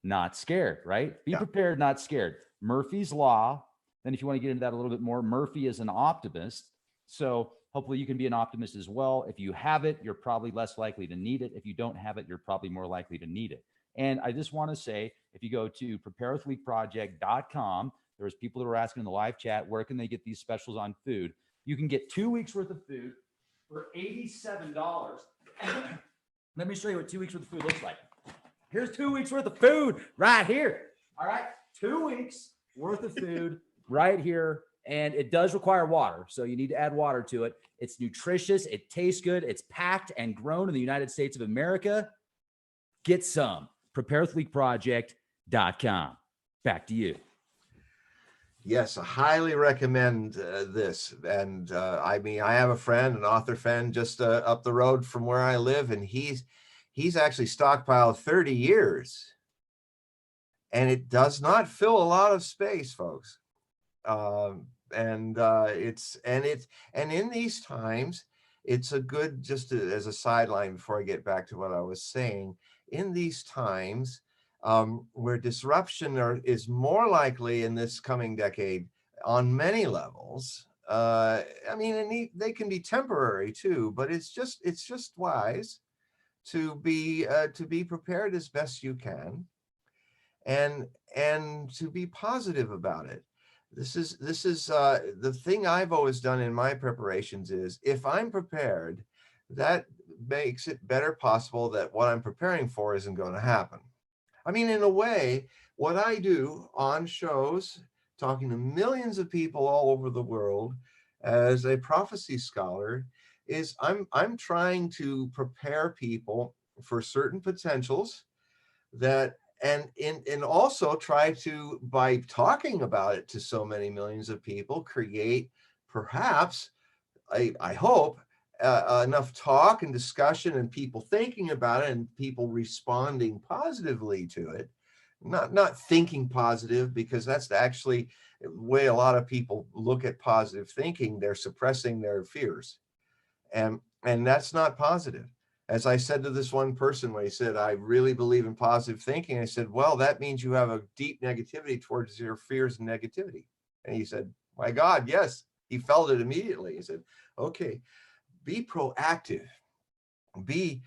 not scared, right? Be prepared, not scared. Murphy's Law. Then if you want to get into that a little bit more, Murphy is an optimist. So hopefully you can be an optimist as well. If you have it, you're probably less likely to need it. If you don't have it, you're probably more likely to need it. And I just want to say, if you go to preparewithleakproject.com, there's people that are asking in the live chat, where can they get these specials on food? You can get 2 weeks worth of food for $87. Let me show you what 2 weeks worth of food looks like. Here's 2 weeks worth of food right here. All right. 2 weeks worth of food right here. And it does require water, so you need to add water to it. It's nutritious. It tastes good. It's packed and grown in the United States of America. Get some. preparewithleakproject.com. Back to you. Yes, I highly recommend this. And I have a friend, an author friend, just up the road from where I live, and he's actually stockpiled 30 years. And it does not fill a lot of space, folks. And in these times, it's a good, just as a sideline before I get back to what I was saying, in these times where disruption is more likely in this coming decade on many levels. And they can be temporary too, but it's just wise to be prepared as best you can, and to be positive about it. This is the thing I've always done in my preparations is, if I'm prepared, that makes it better possible that what I'm preparing for isn't going to happen. I mean, in a way, what I do on shows, talking to millions of people all over the world as a prophecy scholar, is I'm trying to prepare people for certain potentials that, and also try to, by talking about it to so many millions of people, create perhaps, I hope, enough talk and discussion and people thinking about it and people responding positively to it. Not thinking positive, because that's actually the way a lot of people look at positive thinking. They're suppressing their fears, and that's not positive. As I said to this one person when he said, I really believe in positive thinking, I said, well, that means you have a deep negativity towards your fears and negativity. And he said, my God, yes. He felt it immediately. He said, okay, be proactive. Be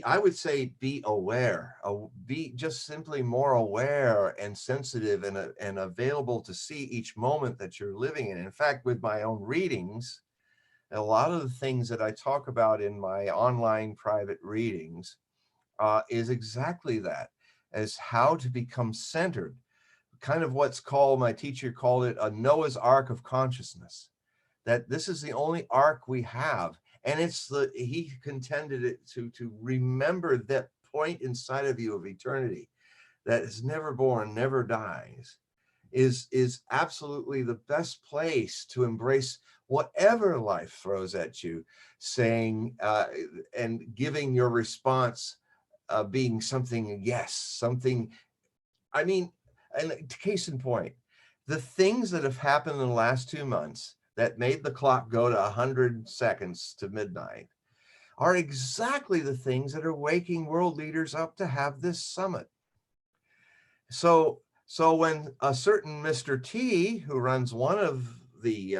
I would say, be aware. Be just simply more aware and sensitive and available to see each moment that you're living in. In fact, with my own readings, a lot of the things that I talk about in my online private readings is exactly that, as how to become centered, kind of what's called, my teacher called it, a Noah's Ark of consciousness, that this is the only ark we have. And he contended it to remember that point inside of you of eternity that is never born, never dies, is absolutely the best place to embrace whatever life throws at you, saying and giving your response being something, yes, something. I mean, and case in point, the things that have happened in the last 2 months that made the clock go to 100 seconds to midnight are exactly the things that are waking world leaders up to have this summit. So when a certain Mr. T, who runs one of the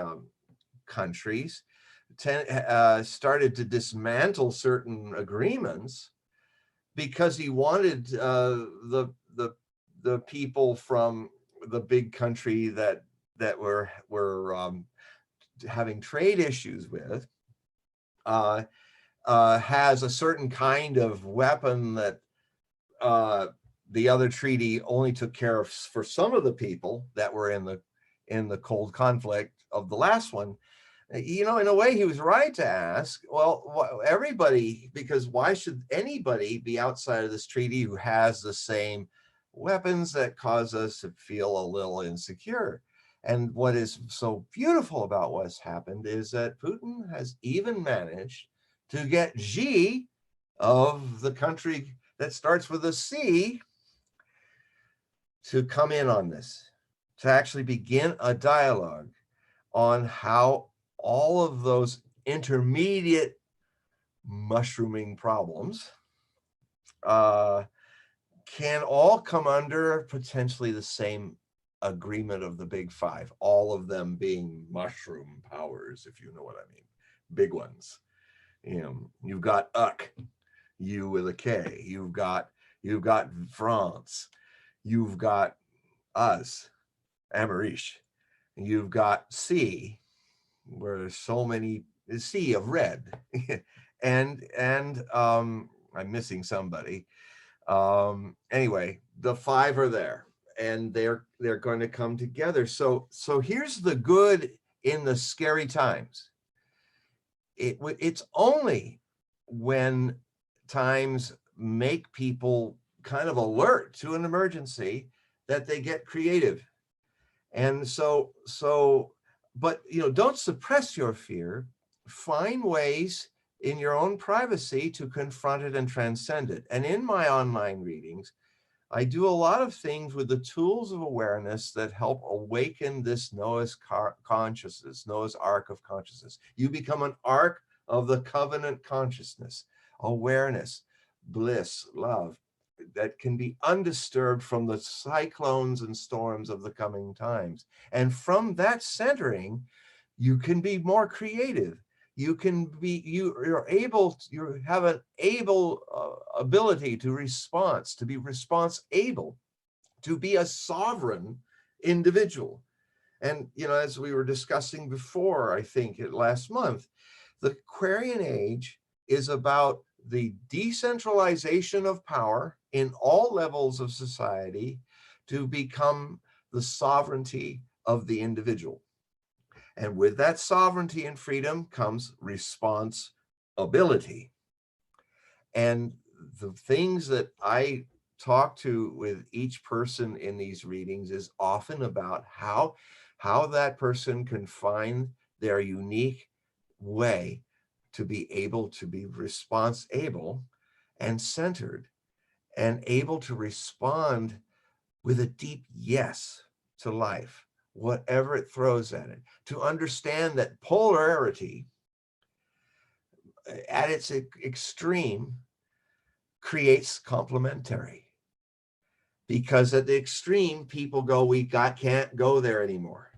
countries, started to dismantle certain agreements because he wanted the people from the big country that were having trade issues with, has a certain kind of weapon that the other treaty only took care of for some of the people that were in the cold conflict of the last one. In a way, he was right to ask, well, everybody, because why should anybody be outside of this treaty who has the same weapons that cause us to feel a little insecure? And what is so beautiful about what's happened is that Putin has even managed to get Xi, of the country that starts with a C, to come in on this, to actually begin a dialogue on how all of those intermediate mushrooming problems can all come under potentially the same agreement of the big five, all of them being mushroom powers, if you know what I mean, big ones. You've got UK, U with a K, you've got France, you've got us, Amerish, you've got C, where there's so many, sea of red, and I'm missing somebody. Anyway, the five are there, and they're going to come together. So here's the good in the scary times. It's only when times make people kind of alert to an emergency that they get creative. And but don't suppress your fear. Find ways in your own privacy to confront it and transcend it. And in my online readings, I do a lot of things with the tools of awareness that help awaken this Noah's consciousness, Noah's Ark of consciousness. You become an ark of the covenant consciousness, awareness, bliss, love, that can be undisturbed from the cyclones and storms of the coming times. And from that centering, you can be more creative. you can be, you're able, you have an able ability to response, to be response able, to be a sovereign individual. And, you know, as we were discussing before, I think last month, the Aquarian age is about the decentralization of power in all levels of society to become the sovereignty of the individual. And with that sovereignty and freedom comes responsibility. And the things that I talk to with each person in these readings is often about how that person can find their unique way to be able to be response able and centered and able to respond with a deep yes to life, whatever it throws at it, to understand that polarity at its extreme creates complementary. Because at the extreme, people go, can't go there anymore.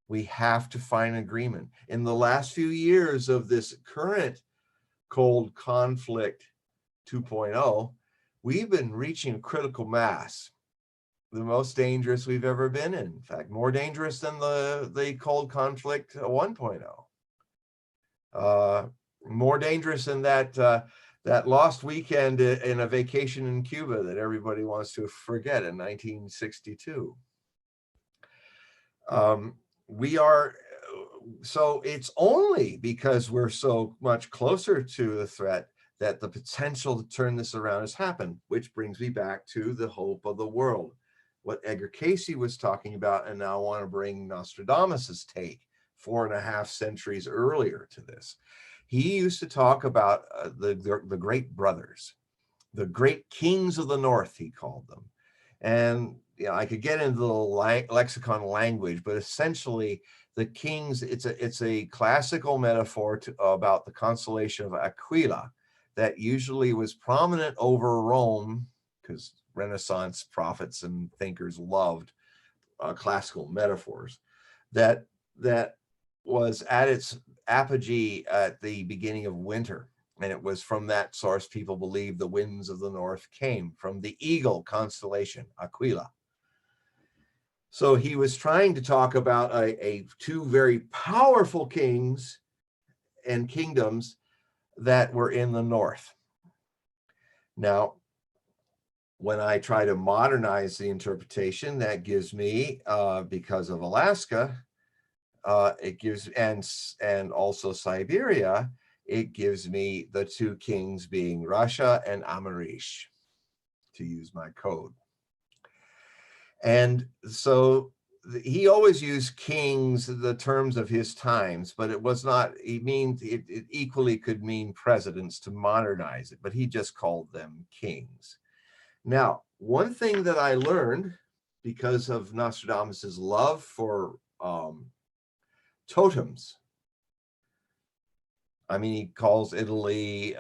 We have to find agreement. In the last few years of this current cold conflict 2.0, we've been reaching critical mass, the most dangerous we've ever been in. In fact, more dangerous than the cold conflict 1.0. More dangerous than that lost weekend in a vacation in Cuba that everybody wants to forget in 1962. So it's only because we're so much closer to the threat that the potential to turn this around has happened, which brings me back to the hope of the world, what Edgar Cayce was talking about. And now I want to bring Nostradamus's take 4.5 centuries earlier to this. He used to talk about the great brothers, the great kings of the North, he called them. And you know, I could get into the lexicon language, but essentially the kings, it's a classical metaphor about the constellation of Aquila that usually was prominent over Rome, because Renaissance prophets and thinkers loved classical metaphors, that was at its apogee at the beginning of winter. And it was from that source people believe the winds of the north came from the eagle constellation, Aquila. So he was trying to talk about two very powerful kings and kingdoms that were in the north. Now, when I try to modernize the interpretation, that gives me, because of Alaska, it gives, and also Siberia, it gives me the two kings being Russia and Amarish, to use my code. And so he always used kings, the terms of his times, but it was not, it equally could mean presidents to modernize it, but he just called them kings. Now, one thing that I learned because of Nostradamus's love for totems, I mean, he calls Italy,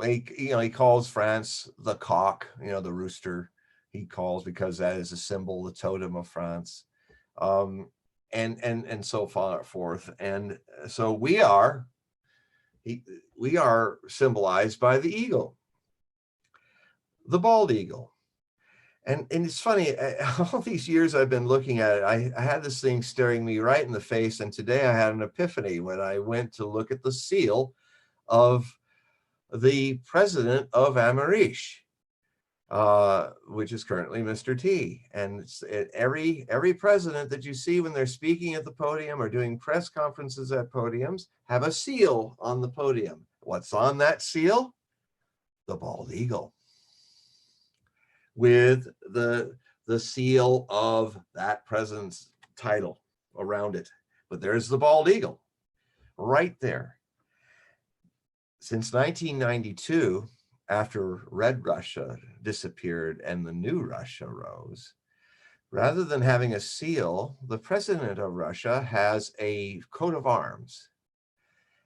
he calls France the cock, the rooster. He calls, because that is a symbol, the totem of France, and so forth. And so we are symbolized by the eagle, the bald eagle. And it's funny, all these years I've been looking at it, I had this thing staring me right in the face. And today I had an epiphany when I went to look at the seal of the president of Amarish, which is currently Mr. T. And every president that you see when they're speaking at the podium or doing press conferences at podiums have a seal on the podium. What's on that seal? The bald eagle, with the seal of that president's title around it. But there's the bald eagle right there. Since 1992, after Red Russia disappeared and the new Russia rose, rather than having a seal, the president of Russia has a coat of arms.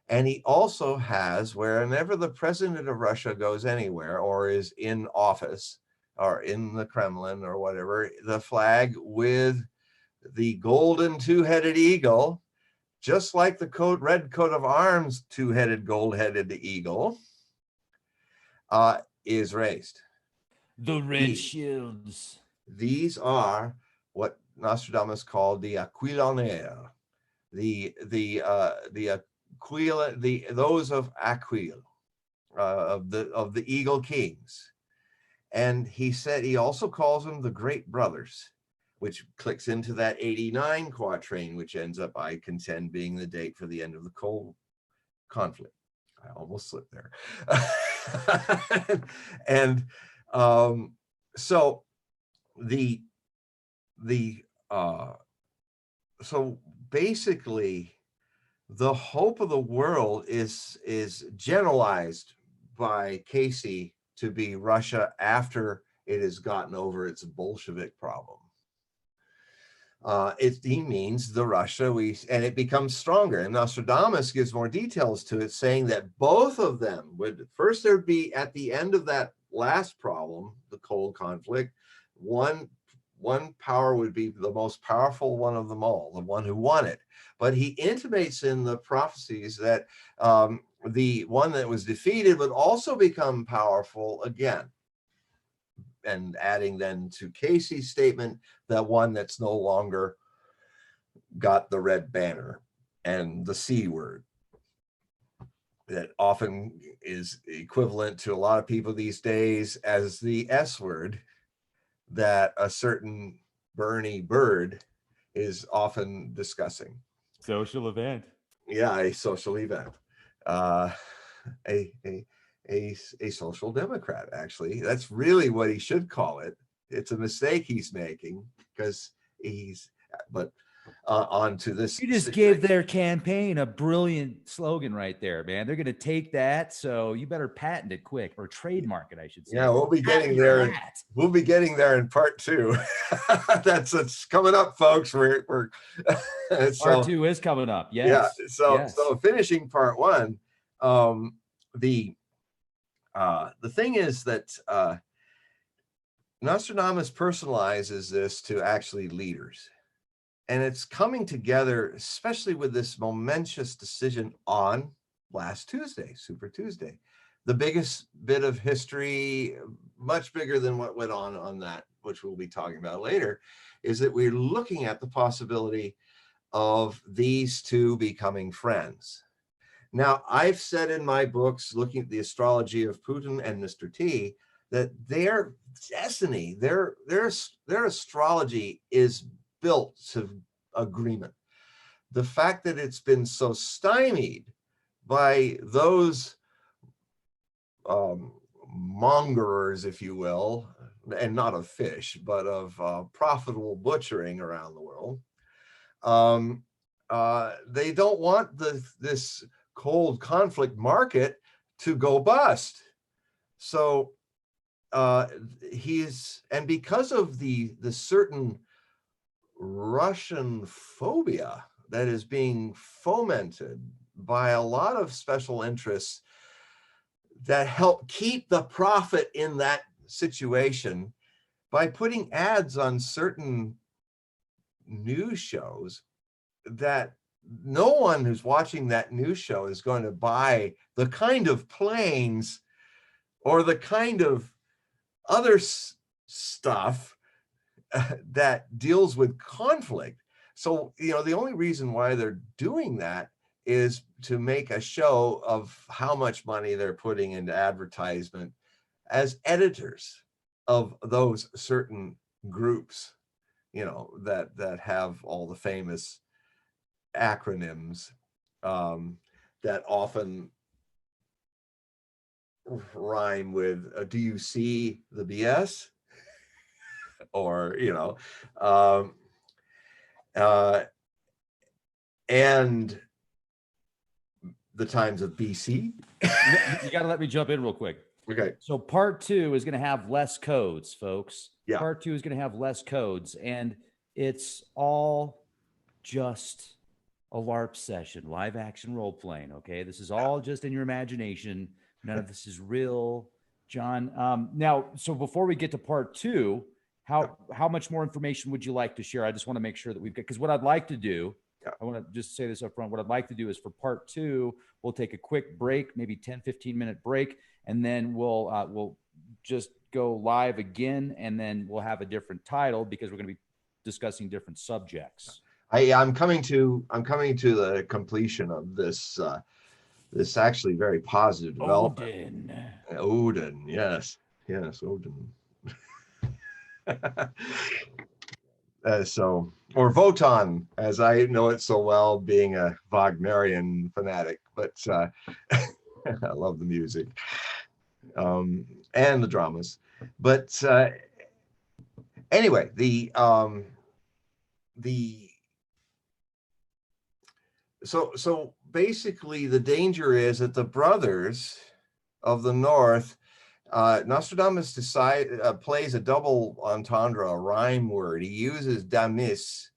And he also has, whenever the president of Russia goes anywhere or is in office or in the Kremlin or whatever, the flag with the golden two-headed eagle just like the red coat of arms, two-headed, gold-headed eagle, is raised. The red shields. These are what Nostradamus called the Aquilonaire, those of Aquil, of the eagle kings. And he also calls them the great brothers, which clicks into that 89 quatrain, which ends up, I contend, being the date for the end of the cold conflict. I almost slipped there. And so so basically the hope of the world is generalized by Cayce to be Russia after it has gotten over its Bolshevik problem. He means the Russia and it becomes stronger. And Nostradamus gives more details to it, saying that both of them would first, there'd be at the end of that last problem, the cold conflict, one power would be the most powerful one of them all, the one who won it. But he intimates in the prophecies that the one that was defeated would also become powerful again. And adding then to Cayce's statement that one that's no longer got the red banner and the C word, that often is equivalent to a lot of people these days as the S word, that a certain Bernie Bird is often discussing. Social event. Yeah, a social event. A social democrat, actually. That's really what he should call it. It's a mistake he's making because on to this. You just gave their campaign a brilliant slogan right there, man. They're going to take that. So you better patent it quick, or trademark it, I should say. Yeah, we'll be getting there. We'll be getting there in part 2. That's coming up, folks. We're part 2 is coming up. Yes. Yeah. So finishing part 1, the thing is that Nostradamus personalizes this to actually leaders. And it's coming together, especially with this momentous decision on last Tuesday, Super Tuesday. The biggest bit of history, much bigger than what went on that, which we'll be talking about later, is that we're looking at the possibility of these two becoming friends. Now, I've said in my books, looking at the astrology of Putin and Mr. T, that their destiny, their astrology is built to agreement. The fact that it's been so stymied by those mongerers, if you will, and not of fish, but of profitable butchering around the world, they don't want this cold conflict market to go bust. So and because of the certain Russian phobia that is being fomented by a lot of special interests that help keep the profit in that situation by putting ads on certain news shows, that no one who's watching that news show is going to buy the kind of planes or the kind of other stuff that deals with conflict. So, the only reason why they're doing that is to make a show of how much money they're putting into advertisement as editors of those certain groups, that have all the famous acronyms that often rhyme with, do you see the BS? Or, and the times of BC. You got to let me jump in real quick. Okay. So part 2 is going to have less codes, folks. Yeah. Part 2 is going to have less codes, and it's all just a LARP session, live action role playing. Okay. This is all just in your imagination. None of this is real, John. Now, so before we get to part 2, how much more information would you like to share? I just want to make sure that we've got, because what I'd like to do I want to just say this up front. What I'd like to do is for part 2, we'll take a quick break, maybe 10-15-minute break, and then we'll just go live again, and then we'll have a different title because we're going to be discussing different subjects. I'm coming to the completion of this this actually very positive development. Odin, yes, Odin. So, or Wotan, as I know it so well, being a Wagnerian fanatic, but I love the music and the dramas. But anyway, so basically the danger is that the brothers of the North, Nostradamus plays a double entendre, a rhyme word. He uses damis,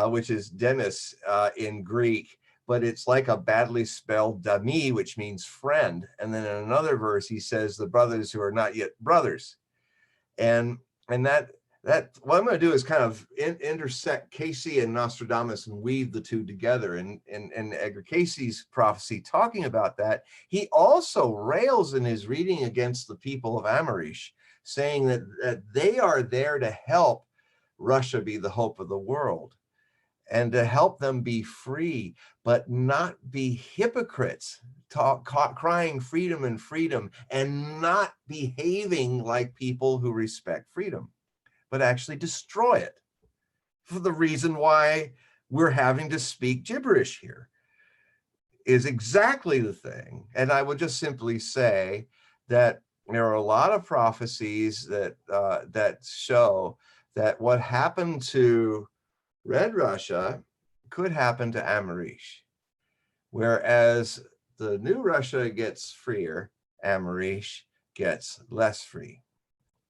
which is demis in Greek, but it's like a badly spelled dami, which means friend. And then in another verse, he says the brothers who are not yet brothers. And that what I'm going to do is kind of intersect Cayce and Nostradamus and weave the two together. And Edgar Cayce's prophecy talking about that, he also rails in his reading against the people of Amarish, saying that they are there to help Russia be the hope of the world and to help them be free, but not be hypocrites, crying freedom and not behaving like people who respect freedom, but actually destroy it for the reason why we're having to speak gibberish here is exactly the thing. And I would just simply say that there are a lot of prophecies that show that what happened to Red Russia could happen to Amarish, whereas the new Russia gets freer, Amarish gets less free.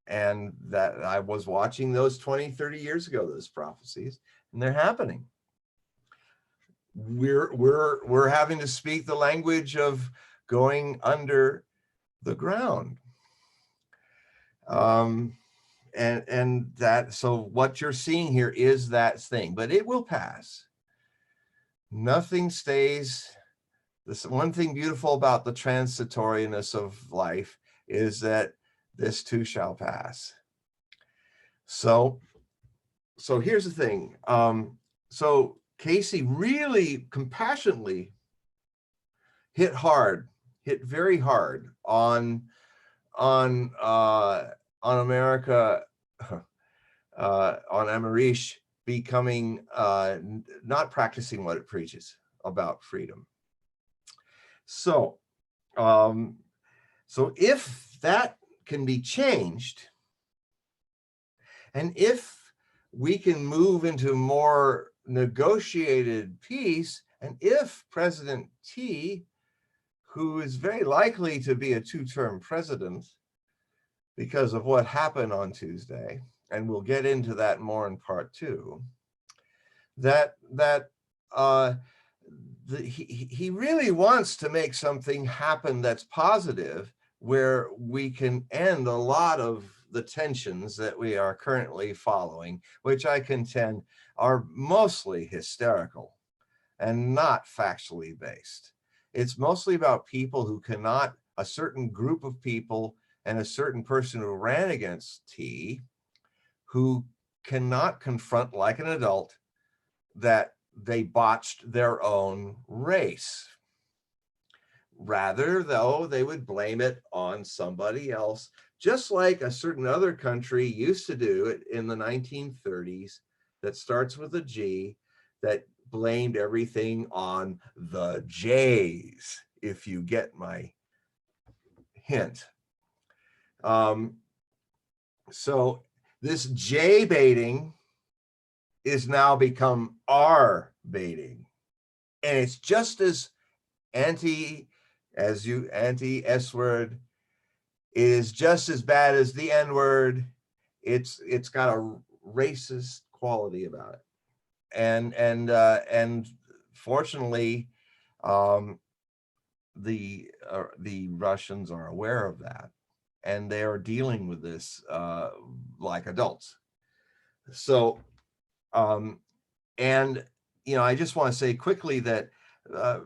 And that I was watching those 20, 30 years ago, those prophecies, and they're happening. We're having to speak the language of going under the ground. And that, so what you're seeing here is that thing, but it will pass. Nothing stays. This one thing beautiful about the transitoriness of life is that this too shall pass. So here's the thing. So Cayce really compassionately hit very hard on America, on Amarish becoming not practicing what it preaches about freedom. So if that can be changed, and if we can move into more negotiated peace, and if President T, who is very likely to be a two-term president because of what happened on Tuesday, and we'll get into that more in part 2, he really wants to make something happen that's positive, where we can end a lot of the tensions that we are currently following, which I contend are mostly hysterical and not factually based. It's mostly about people who cannot, a certain group of people and a certain person who ran against T, who cannot confront like an adult that they botched their own race. Rather, though, they would blame it on somebody else, just like a certain other country used to do it in the 1930s that starts with a G, that blamed everything on the Jays, if you get my hint. So this J baiting is now become R baiting, and it's just as anti-S word. It is just as bad as the N word. It's got a racist quality about it, and fortunately, the Russians are aware of that, and they are dealing with this like adults. So, and I just want to say quickly that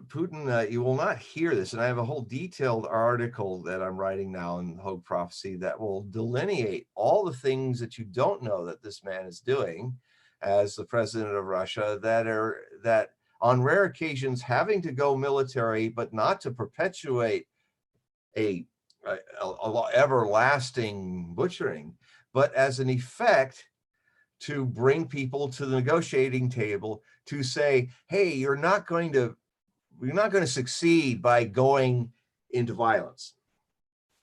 Putin, you will not hear this, and I have a whole detailed article that I'm writing now in Hogue Prophecy that will delineate all the things that you don't know that this man is doing as the president of Russia, that on rare occasions having to go military, but not to perpetuate a everlasting butchering, but as an effect to bring people to the negotiating table to say, hey, you're not going to succeed by going into violence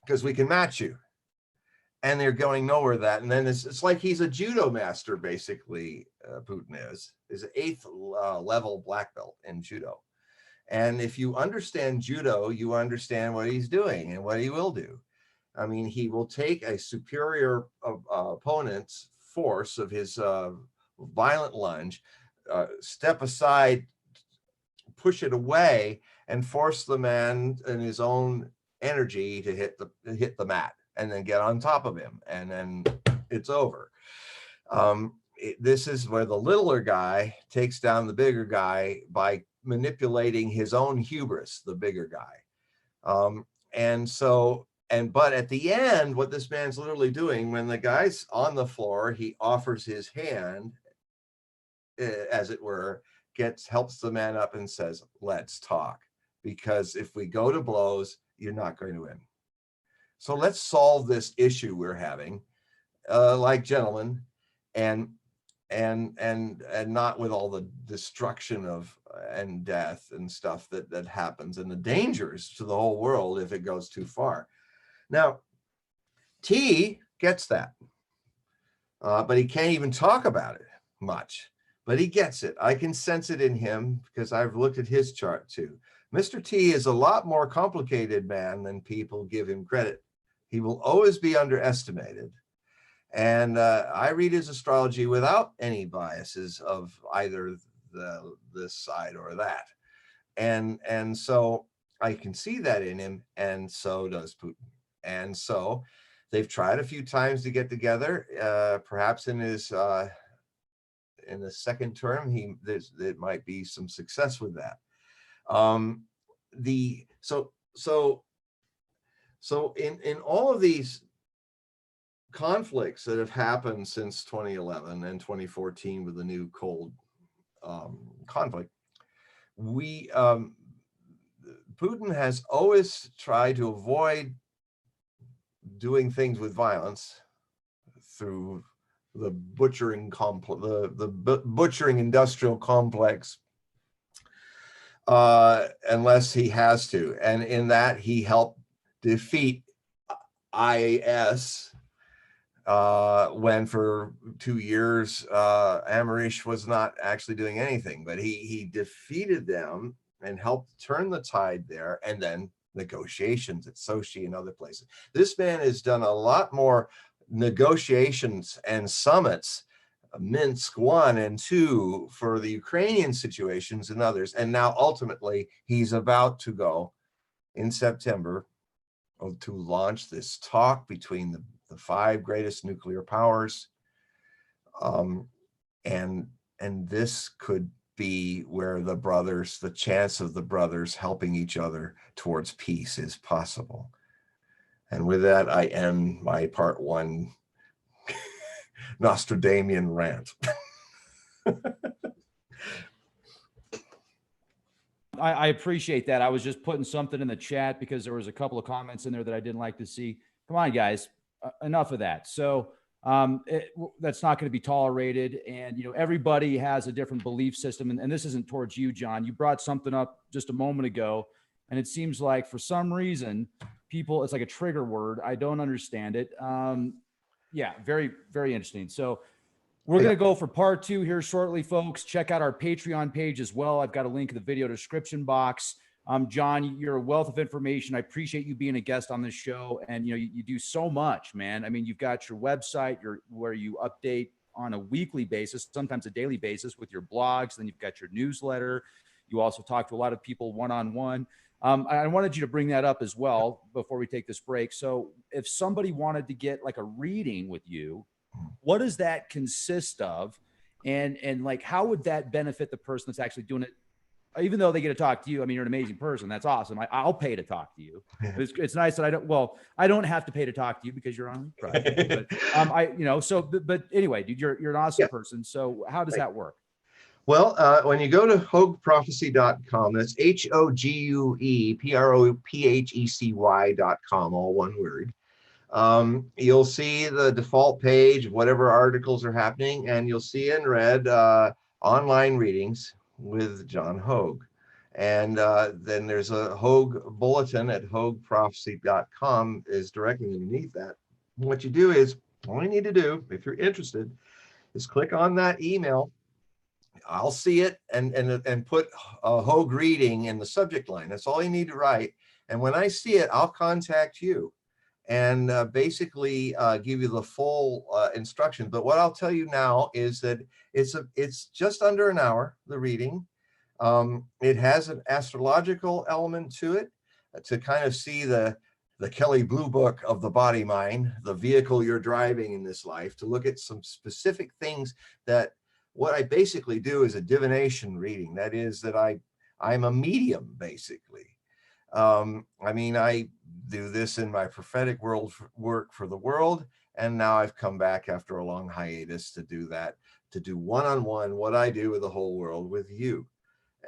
because we can match you. And they're going nowhere with that. And then it's like he's a judo master, basically. Putin is an 8th level black belt in judo. And if you understand judo, you understand what he's doing and what he will do. I mean, he will take a superior opponent's force of his violent lunge, step aside, push it away, and force the man in his own energy to hit the mat, and then get on top of him, and then it's over. This is where the littler guy takes down the bigger guy by manipulating his own hubris, the bigger guy. But at the end, what this man's literally doing, when the guy's on the floor, he offers his hand, as it were, helps the man up and says, let's talk, because if we go to blows, you're not going to win. So let's solve this issue we're having, like gentlemen, and not with all the destruction of and death and stuff that happens, and the dangers to the whole world if it goes too far. Now, T gets that, but he can't even talk about it much. But he gets it. I can sense it in him because I've looked at his chart too. Mr. T is a lot more complicated man than people give him credit. He will always be underestimated. And I read his astrology without any biases of either this side or that. And so I can see that in him, and so does Putin. And so they've tried a few times to get together, perhaps in his in the second term, there might be some success with that. So in all of these conflicts that have happened since 2011 and 2014 with the new cold conflict, Putin has always tried to avoid doing things with violence through the butchering the butchering industrial complex, unless he has to. And in that, he helped defeat IAS when for 2 years Amerish was not actually doing anything, but he defeated them and helped turn the tide there, and then negotiations at Sochi and other places. This man has done a lot more negotiations and summits, Minsk 1 and 2 for the Ukrainian situations and others. And now ultimately he's about to go in September to launch this talk between the 5 greatest nuclear powers. And this could be where the chance of the brothers helping each other towards peace is possible. And with that, I end my part 1 Nostradamian rant. I appreciate that. I was just putting something in the chat because there was a couple of comments in there that I didn't like to see. Come on, guys, enough of that. So that's not going to be tolerated. And, everybody has a different belief system. And this isn't towards you, John. You brought something up just a moment ago, and it seems like for some reason, it's like a trigger word. I don't understand it. Yeah, very, very interesting. So we're going to go for part 2 here shortly, folks. Check out our Patreon page as well. I've got a link in the video description box. John, you're a wealth of information. I appreciate you being a guest on this show. And, you do so much, man. I mean, you've got your website where you update on a weekly basis, sometimes a daily basis with your blogs. Then you've got your newsletter. You also talk to a lot of people one-on-one. I wanted you to bring that up as well before we take this break. So if somebody wanted to get like a reading with you, what does that consist of? And like, how would that benefit the person that's actually doing it? Even though they get to talk to you, I mean, you're an amazing person. That's awesome. I'll pay to talk to you. It's nice that I don't have to pay to talk to you because you're on the project. But but anyway, dude, you're an awesome person. So how does that work? Well, when you go to hogueprophecy.com, that's HOGUEPROPHECY.com, all one word. You'll see the default page of whatever articles are happening, and you'll see in red online readings with John Hogue. And then there's a Hogue bulletin at hogueprophecy.com is directly underneath that. What you do is, all you need to do, if you're interested, is click on that email. I'll see it and put a Hogue reading in the subject line. That's all you need to write. And when I see it, I'll contact you and basically give you the full instruction. But what I'll tell you now is that it's just under an hour, the reading. It has an astrological element to it to kind of see the Kelly Blue Book of the body mind, the vehicle you're driving in this life, to look at some specific things that what I basically do is a divination reading. That is that I'm a medium, basically. I mean, I do this in my prophetic work for the world. And now I've come back after a long hiatus to do that, to do one-on-one what I do with the whole world with you.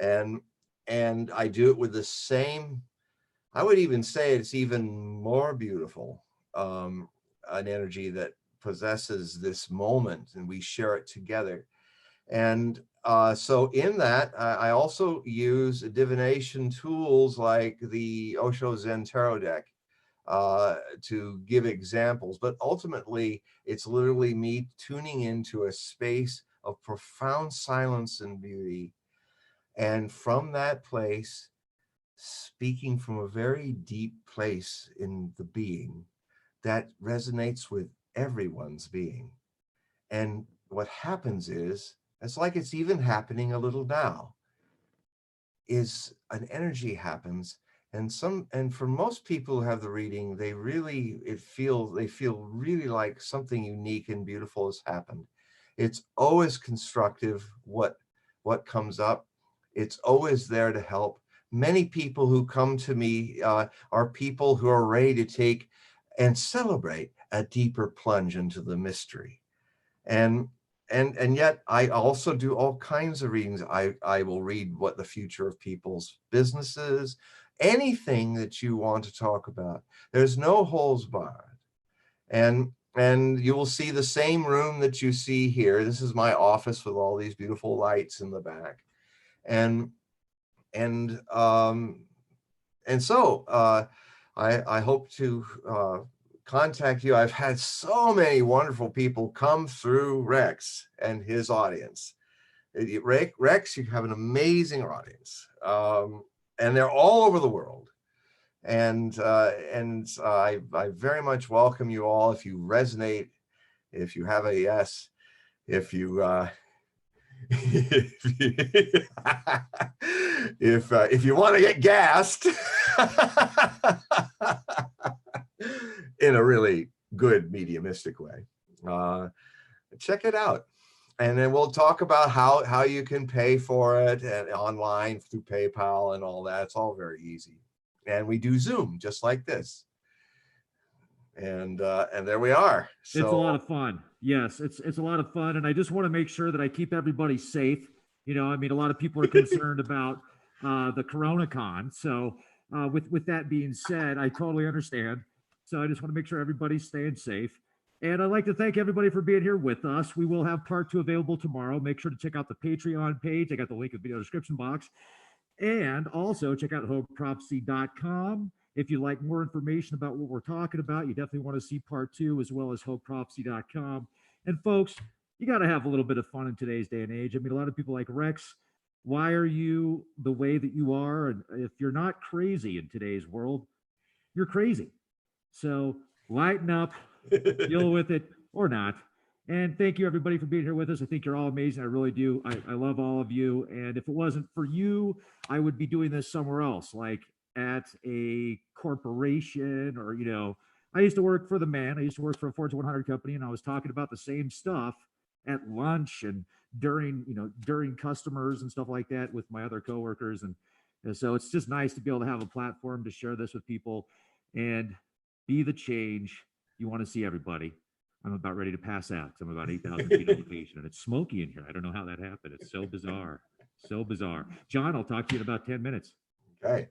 And I do it with the same, I would even say it's even more beautiful, an energy that possesses this moment, and we share it together. And so in that, I also use divination tools like the Osho Zen Tarot deck to give examples. But ultimately, it's literally me tuning into a space of profound silence and beauty. And from that place, speaking from a very deep place in the being that resonates with everyone's being. And what happens is, it's like it's even happening a little now, is an energy happens. And for most people who have the reading, they feel really like something unique and beautiful has happened. It's always constructive what comes up. It's always there to help. Many people who come to me are people who are ready to take and celebrate a deeper plunge into the mystery. And yet I also do all kinds of readings. I will read what the future of people's businesses, anything that you want to talk about. There's no holds barred. And you will see the same room that you see here. This is my office with all these beautiful lights in the back. And so I hope to contact you. I've had so many wonderful people come through Rex and his audience. Rex, you have an amazing audience, and they're all over the world. And I very much welcome you all. If you resonate, if you have a yes, if you if you want to get gassed in a really good mediumistic way, check it out. And then we'll talk about how you can pay for it and online through PayPal and all that. It's all very easy. And we do Zoom just like this. And there we are. So, it's a lot of fun. Yes, it's a lot of fun. And I just want to make sure that I keep everybody safe. You know, I mean, a lot of people are concerned about the CoronaCon. So with that being said, I totally understand. So I just want to make sure everybody's staying safe. And I'd like to thank everybody for being here with us. We will have part 2 available tomorrow. Make sure to check out the Patreon page. I got the link in the video description box. And also check out hogueprophecy.com. If you'd like more information about what we're talking about, you definitely want to see part 2, as well as hogueprophecy.com. And folks, you got to have a little bit of fun in today's day and age. I mean, a lot of people like, Rex, why are you the way that you are? And if you're not crazy in today's world, you're crazy. So lighten up, deal with it or not. And thank you, everybody, for being here with us. I think you're all amazing. I really do. I love all of you. And if it wasn't for you, I would be doing this somewhere else, like at a corporation, or, you know, I used to work for the man. I used to work for a Fortune 100 company, and I was talking about the same stuff at lunch and during customers and stuff like that with my other coworkers. And so it's just nice to be able to have a platform to share this with people and be the change you want to see everybody. I'm about ready to pass out because I'm about 8,000 feet elevation and it's smoky in here. I don't know how that happened. It's so bizarre. So bizarre. John, I'll talk to you in about 10 minutes. Okay.